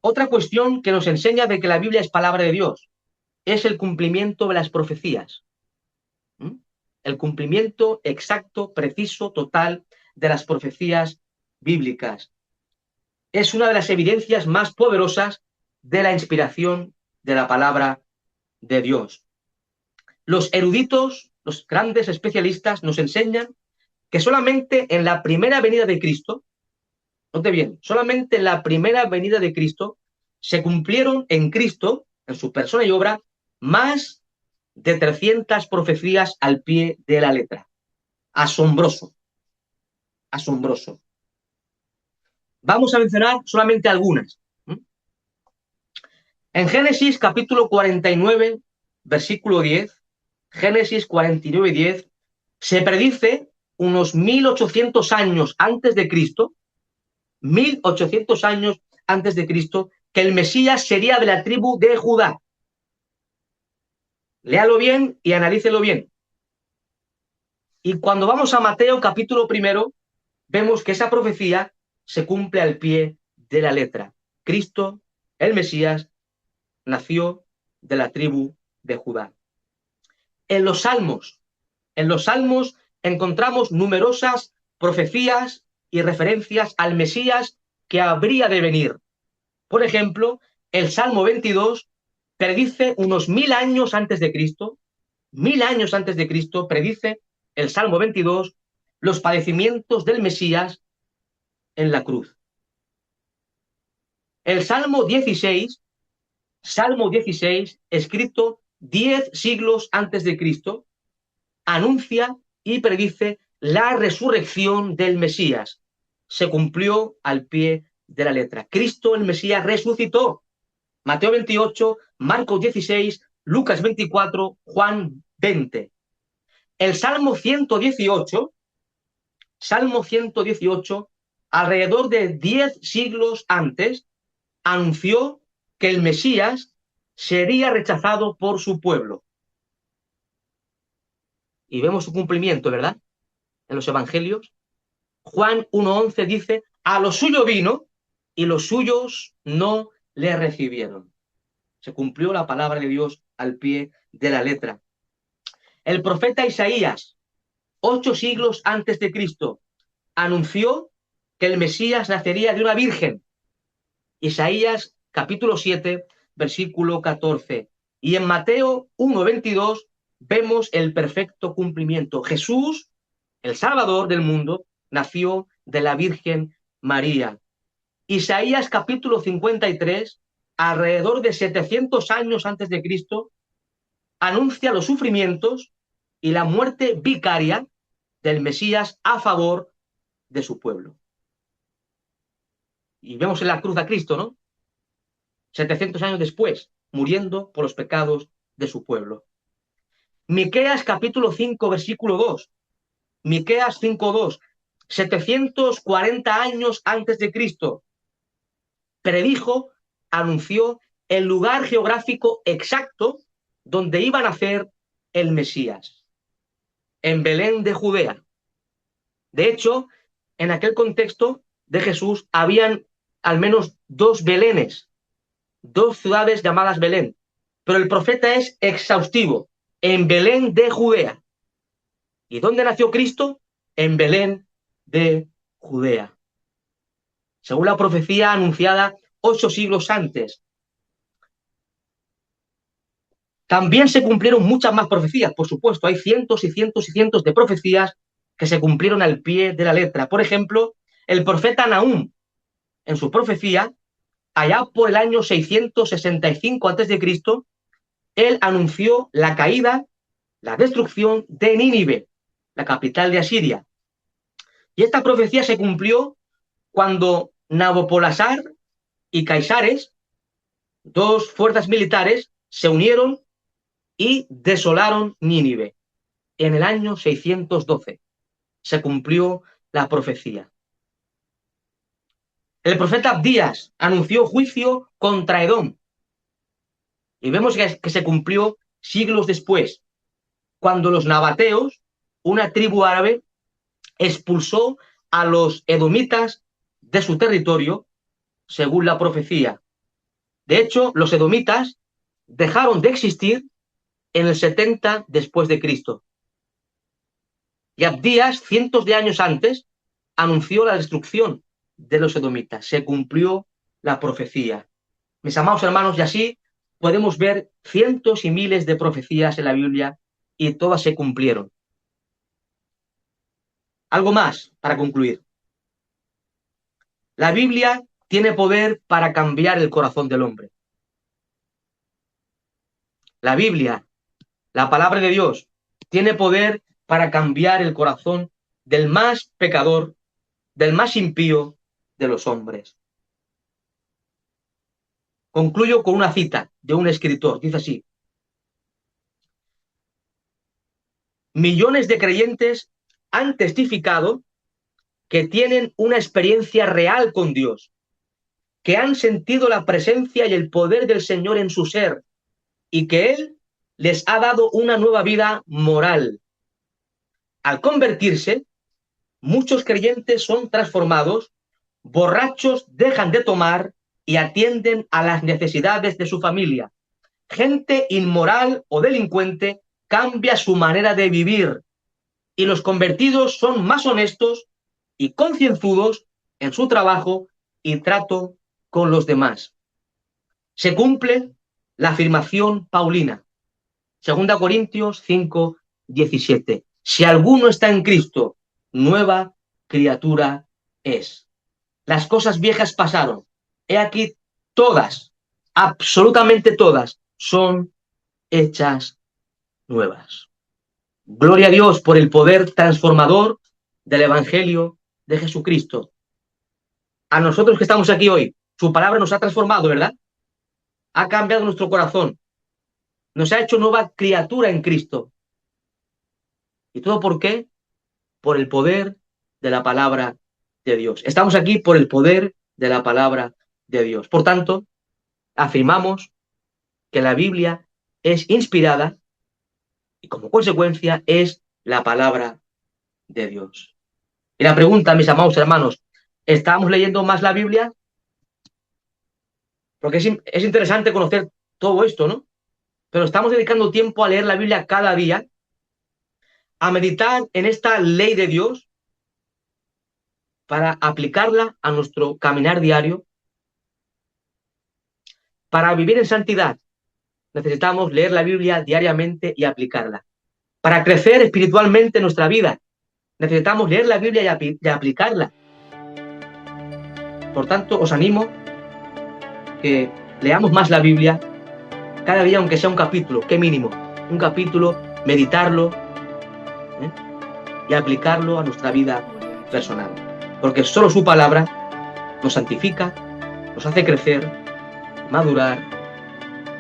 Otra cuestión que nos enseña de que la Biblia es palabra de Dios es el cumplimiento de las profecías. El cumplimiento exacto, preciso, total de las profecías bíblicas. Es una de las evidencias más poderosas de la inspiración de la palabra de Dios. Los eruditos, los grandes especialistas nos enseñan que solamente en la primera venida de Cristo, note bien, solamente en la primera venida de Cristo se cumplieron en Cristo, en su persona y obra, más de 300 profecías al pie de la letra. Asombroso, asombroso. Vamos a mencionar solamente algunas. En Génesis capítulo 49, versículo 10, Génesis 49, 10, se predice unos 1800 años antes de Cristo, 1800 años antes de Cristo, que el Mesías sería de la tribu de Judá. Léalo bien y analícelo bien. Y cuando vamos a Mateo capítulo 1, vemos que esa profecía se cumple al pie de la letra. Cristo, el Mesías, nació de la tribu de Judá. En los Salmos encontramos numerosas profecías y referencias al Mesías que habría de venir. Por ejemplo, el Salmo 22 predice unos 1000 años antes de Cristo, 1000 años antes de Cristo, predice el Salmo 22 los padecimientos del Mesías en la cruz. El Salmo 16, escrito 10 siglos antes de Cristo, anuncia y predice la resurrección del Mesías. Se cumplió al pie de la letra. Cristo, el Mesías, resucitó. Mateo 28, Marcos 16, Lucas 24, Juan 20. El Salmo 118, alrededor de 10 siglos antes, anunció que el Mesías sería rechazado por su pueblo. Y vemos su cumplimiento, ¿verdad? En los evangelios. Juan 1:11 dice, a lo suyo vino y los suyos no le recibieron. Se cumplió la palabra de Dios al pie de la letra. El profeta Isaías, 8 siglos antes de Cristo, anunció que el Mesías nacería de una virgen. Isaías capítulo 7, versículo 14. Y en Mateo 1:22 vemos el perfecto cumplimiento. Jesús, el Salvador del mundo, nació de la Virgen María. Isaías capítulo 53, alrededor de 700 años antes de Cristo, anuncia los sufrimientos y la muerte vicaria del Mesías a favor de su pueblo. Y vemos en la cruz a Cristo, ¿no? 700 años después, muriendo por los pecados de su pueblo. Miqueas capítulo 5, versículo 2. Miqueas 5:2. 740 años antes de Cristo, predijo, anunció el lugar geográfico exacto donde iba a nacer el Mesías, en Belén de Judea. De hecho, en aquel contexto de Jesús habían al menos 2 Belenes, 2 ciudades llamadas Belén, pero el profeta es exhaustivo, en Belén de Judea. ¿Y dónde nació Cristo? En Belén de Judea, según la profecía anunciada 8 siglos antes. También se cumplieron muchas más profecías, por supuesto, hay cientos y cientos y cientos de profecías que se cumplieron al pie de la letra. Por ejemplo, el profeta Nahum, en su profecía, allá por el año 665 a.C., él anunció la caída, la destrucción de Nínive, la capital de Asiria. Y esta profecía se cumplió cuando Nabopolassar y Caisares, 2 fuerzas militares, se unieron y desolaron Nínive. En el año 612 se cumplió la profecía. El profeta Abdías anunció juicio contra Edom. Y vemos que se cumplió siglos después, cuando los nabateos, una tribu árabe, expulsó a los edomitas de su territorio, según la profecía. De hecho, los edomitas dejaron de existir en el 70 después de Cristo. Y Abdías, cientos de años antes, anunció la destrucción de los edomitas. Se cumplió la profecía. Mis amados hermanos, y así podemos ver cientos y miles de profecías en la Biblia y todas se cumplieron. Algo más para concluir. La Biblia tiene poder para cambiar el corazón del hombre. La Biblia, la palabra de Dios, tiene poder para cambiar el corazón del más pecador, del más impío de los hombres. Concluyo con una cita de un escritor. Dice así: millones de creyentes han testificado que tienen una experiencia real con Dios, que han sentido la presencia y el poder del Señor en su ser y que Él les ha dado una nueva vida moral. Al convertirse, muchos creyentes son transformados, borrachos dejan de tomar y atienden a las necesidades de su familia. Gente inmoral o delincuente cambia su manera de vivir y los convertidos son más honestos y concienzudos en su trabajo y trato con los demás. Se cumple la afirmación paulina, 2 Corintios 5, 17. Si alguno está en Cristo, nueva criatura es. Las cosas viejas pasaron. He aquí todas, absolutamente todas, son hechas nuevas. Gloria a Dios por el poder transformador del Evangelio de Jesucristo. A nosotros que estamos aquí hoy, su palabra nos ha transformado, ¿verdad? Ha cambiado nuestro corazón. Nos ha hecho nueva criatura en Cristo. ¿Y todo por qué? Por el poder de la palabra de Dios. Estamos aquí por el poder de la palabra de Dios. Por tanto, afirmamos que la Biblia es inspirada y como consecuencia es la palabra de Dios. Y la pregunta, mis amados hermanos, ¿estamos leyendo más la Biblia? Porque es interesante conocer todo esto, ¿no? Pero estamos dedicando tiempo a leer la Biblia cada día, a meditar en esta ley de Dios para aplicarla a nuestro caminar diario, para vivir en santidad. Necesitamos leer la Biblia diariamente y aplicarla. Para crecer espiritualmente en nuestra vida, necesitamos leer la Biblia y aplicarla. Por tanto, os animo que leamos más la Biblia cada día, aunque sea un capítulo, qué mínimo, un capítulo, meditarlo y aplicarlo a nuestra vida personal. Porque solo su palabra nos santifica, nos hace crecer, madurar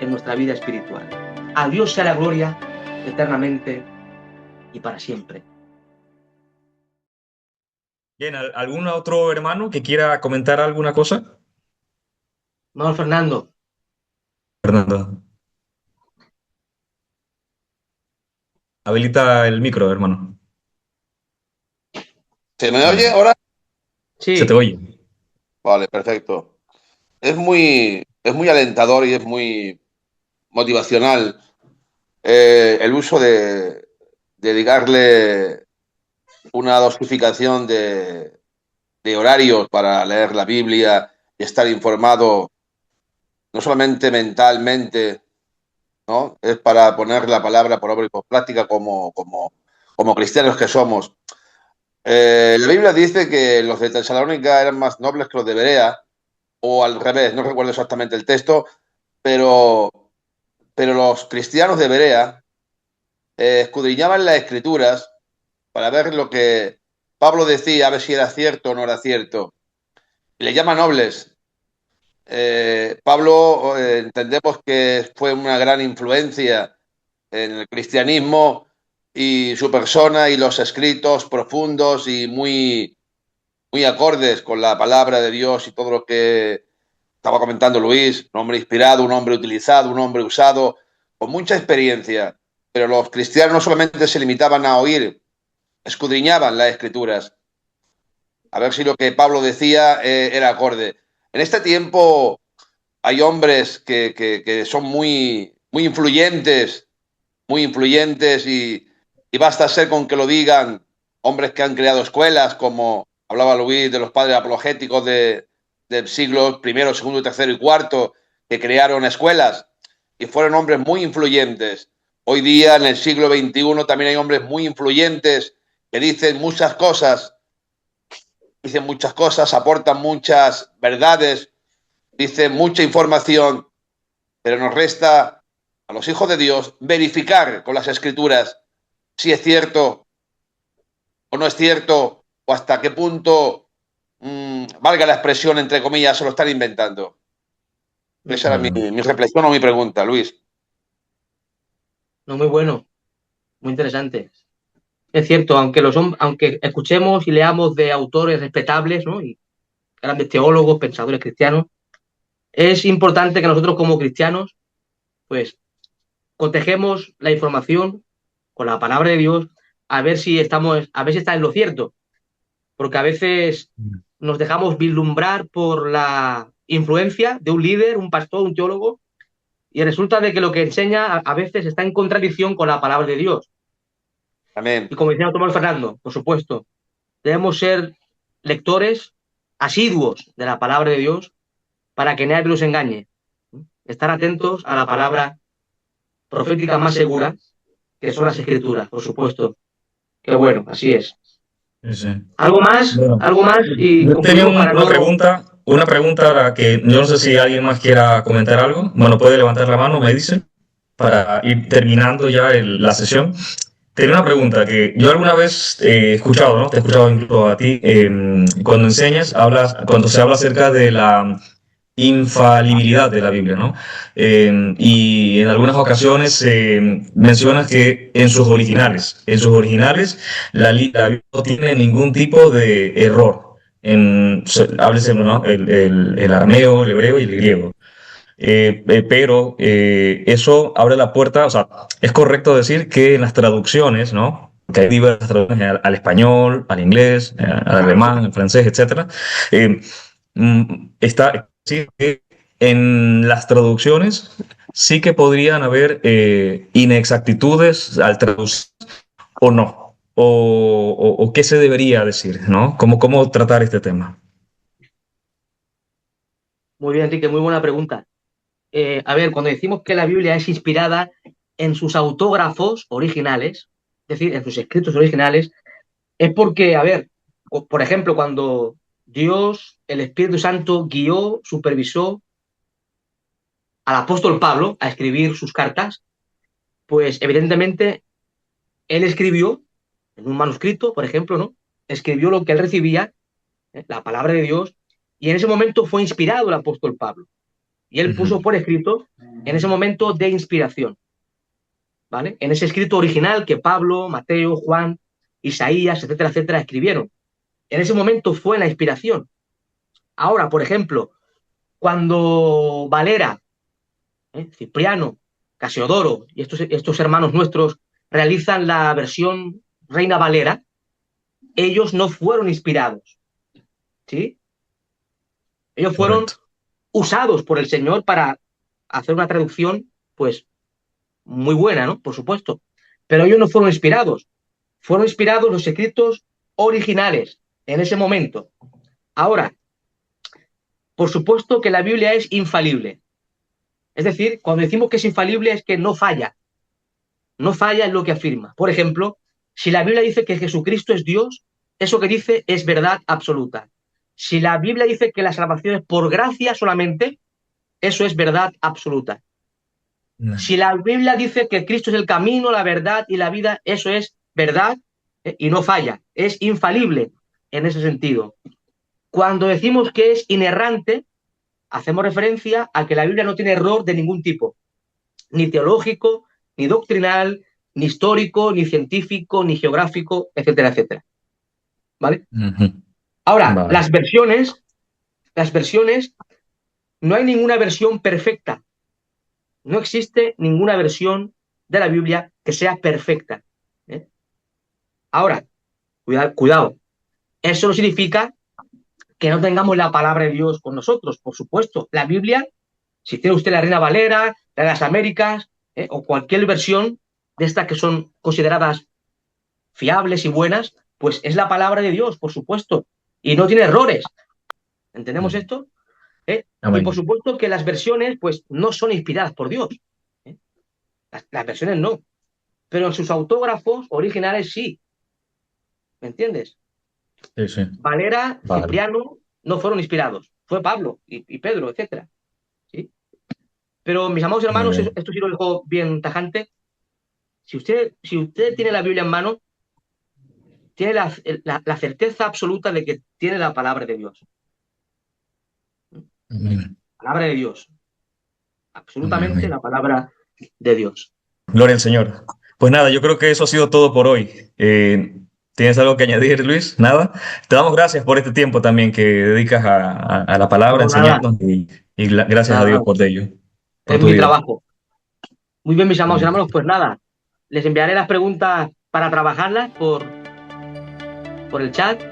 en nuestra vida espiritual. A Dios sea la gloria eternamente y para siempre. Bien, ¿algún otro hermano que quiera comentar alguna cosa? Vamos, Fernando. Fernando, habilita el micro, hermano. ¿Se me oye Vale, ahora? se te Sí, oye. Vale, perfecto. Es muy alentador y es muy motivacional el uso de dedicarle una dosificación de horarios para leer la Biblia y estar informado, no solamente mentalmente, ¿no? Es para poner la palabra por obra y por práctica como cristianos que somos. La Biblia dice que los de Tesalónica eran más nobles que los de Berea, o al revés, no recuerdo exactamente el texto, pero, pero los cristianos de Berea escudriñaban las escrituras para ver lo que Pablo decía, a ver si era cierto o no era cierto. Y le llama nobles. Pablo entendemos que fue una gran influencia en el cristianismo y su persona y los escritos profundos y muy acordes con la palabra de Dios y todo lo que estaba comentando Luis, un hombre inspirado, un hombre utilizado, un hombre usado, con mucha experiencia. Pero los cristianos no solamente se limitaban a oír, escudriñaban las escrituras, a ver si lo que Pablo decía era acorde. En este tiempo hay hombres que son muy influyentes y basta ser con que lo digan hombres que han creado escuelas, como hablaba Luis de los padres apologéticos del siglo I, segundo, tercero y cuarto, que crearon escuelas y fueron hombres muy influyentes. Hoy día, en el siglo XXI, también hay hombres muy influyentes que dicen muchas cosas, aportan muchas verdades, dicen mucha información, pero nos resta a los hijos de Dios verificar con las Escrituras si es cierto o no es cierto, o hasta qué punto, valga la expresión, entre comillas, se lo están inventando. Esa era Bueno, mi reflexión o mi pregunta, Luis. No, muy bueno, muy interesante. Es cierto, aunque escuchemos y leamos de autores respetables, ¿no? Y grandes teólogos, pensadores cristianos, es importante que nosotros como cristianos, pues, cotejemos la información con la palabra de Dios a ver si está en lo cierto, porque a veces nos dejamos vislumbrar por la influencia de un líder, un pastor, un teólogo, y resulta de que lo que enseña a veces está en contradicción con la palabra de Dios. Amén. Y como decía Tomás Fernando, por supuesto, debemos ser lectores asiduos de la palabra de Dios para que nadie nos engañe. Estar atentos a la palabra profética más segura, que son las escrituras, por supuesto. Que bueno, así es. sí, sí. Bueno, Algo más y yo tenía concluimos para no... una pregunta a la que yo no sé si alguien más quiera comentar algo. Bueno, puede levantar la mano, me dice, para ir terminando ya la sesión. Tenía una pregunta que yo alguna vez he escuchado, ¿no? Te he escuchado incluso a ti, cuando enseñas, cuando se habla acerca de la infalibilidad de la Biblia, ¿no? Y en algunas ocasiones mencionas que en sus originales, la Biblia no tiene ningún tipo de error. Háblese, ¿no? El arameo, el hebreo y el griego. Pero eso abre la puerta, o sea, es correcto decir que en las traducciones, ¿no? Que hay diversas traducciones al español, al inglés, al alemán, al francés, etcétera. Eh, está sí, que en las traducciones sí que podrían haber inexactitudes al traducir o no, o qué se debería decir, ¿no? ¿Cómo tratar este tema? Muy bien, Enrique, muy buena pregunta. A ver, cuando decimos que la Biblia es inspirada en sus autógrafos originales, es decir, en sus escritos originales, es porque, a ver, por ejemplo, cuando Dios, el Espíritu Santo, guió, supervisó al apóstol Pablo a escribir sus cartas, pues evidentemente él escribió en un manuscrito, por ejemplo, ¿no? Escribió lo que él recibía, la palabra de Dios, y en ese momento fue inspirado el apóstol Pablo. Y él Ujú. puso por escrito en ese momento de inspiración, ¿vale? En ese escrito original que Pablo, Mateo, Juan, Isaías, etcétera, etcétera, escribieron. En ese momento fue la inspiración. Ahora, por ejemplo, cuando Valera, Cipriano, Casiodoro y estos hermanos nuestros realizan la versión Reina Valera, ellos no fueron inspirados, ¿sí? Ellos fueron Correcto. usados por el Señor para hacer una traducción, pues, muy buena, ¿no? Por supuesto. Pero ellos no fueron inspirados. Fueron inspirados los escritos originales en ese momento. Ahora, por supuesto que la Biblia es infalible. Es decir, cuando decimos que es infalible es que no falla en lo que afirma. Por ejemplo, si la Biblia dice que Jesucristo es Dios, eso que dice es verdad absoluta. Si la Biblia dice que la salvación es por gracia solamente, eso es verdad absoluta. Si la Biblia dice que Cristo es el camino, la verdad y la vida, eso es verdad y no falla, es infalible en ese sentido. Cuando decimos que es inerrante, hacemos referencia a que la Biblia no tiene error de ningún tipo, ni teológico, ni doctrinal, ni histórico, ni científico, ni geográfico, etcétera, etcétera. ¿Vale? Ujú. Ahora, Vale. las versiones, no hay ninguna versión perfecta. No existe ninguna versión de la Biblia que sea perfecta. ¿eh? Ahora, cuidado, eso no significa que no tengamos la palabra de Dios con nosotros, por supuesto. La Biblia, si tiene usted la Reina Valera, la de las Américas, o cualquier versión de estas que son consideradas fiables y buenas, pues es la palabra de Dios, por supuesto, y no tiene errores. ¿Entendemos Ujú. esto? Y por Amén. supuesto que las versiones, pues, no son inspiradas por Dios. ¿eh? Las versiones no, pero en sus autógrafos originales sí. ¿Me entiendes? Sí, sí. Valera, Vale. Cipriano no fueron inspirados, fue Pablo y Pedro, etcétera. ¿Sí? Pero, mis amados Muy hermanos, bien. esto sí lo dejo bien tajante. Si usted tiene la Biblia en mano, tiene la certeza absoluta de que tiene la palabra de Dios. Amén. Palabra de Dios. Amén, Absolutamente amén. la palabra de Dios. Gloria al Señor. Pues nada, yo creo que eso ha sido todo por hoy. ¿Tienes algo que añadir, Luis? Nada. Te damos gracias por este tiempo también que dedicas a la palabra, a No, nada, enseñarnos y gracias a nada, Dios nada. por ello, por Es tu mi vida. trabajo. Muy bien, mis amados Amén. hermanos, pues nada, les enviaré las preguntas para trabajarlas por el chat.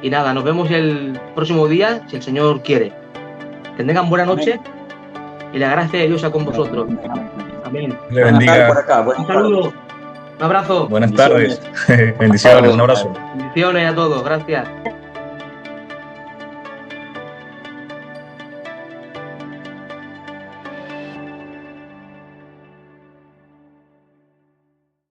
Y nada, nos vemos el próximo día, si el Señor quiere. Que tengan buena noche y la gracia de Dios sea con vosotros. Amén. Le Buenas tardes por bendiga. acá, Un buenas saludo, tardes. un abrazo, Buenas Bendiciones. tardes. Bendiciones. Un abrazo. bendiciones a todos, gracias.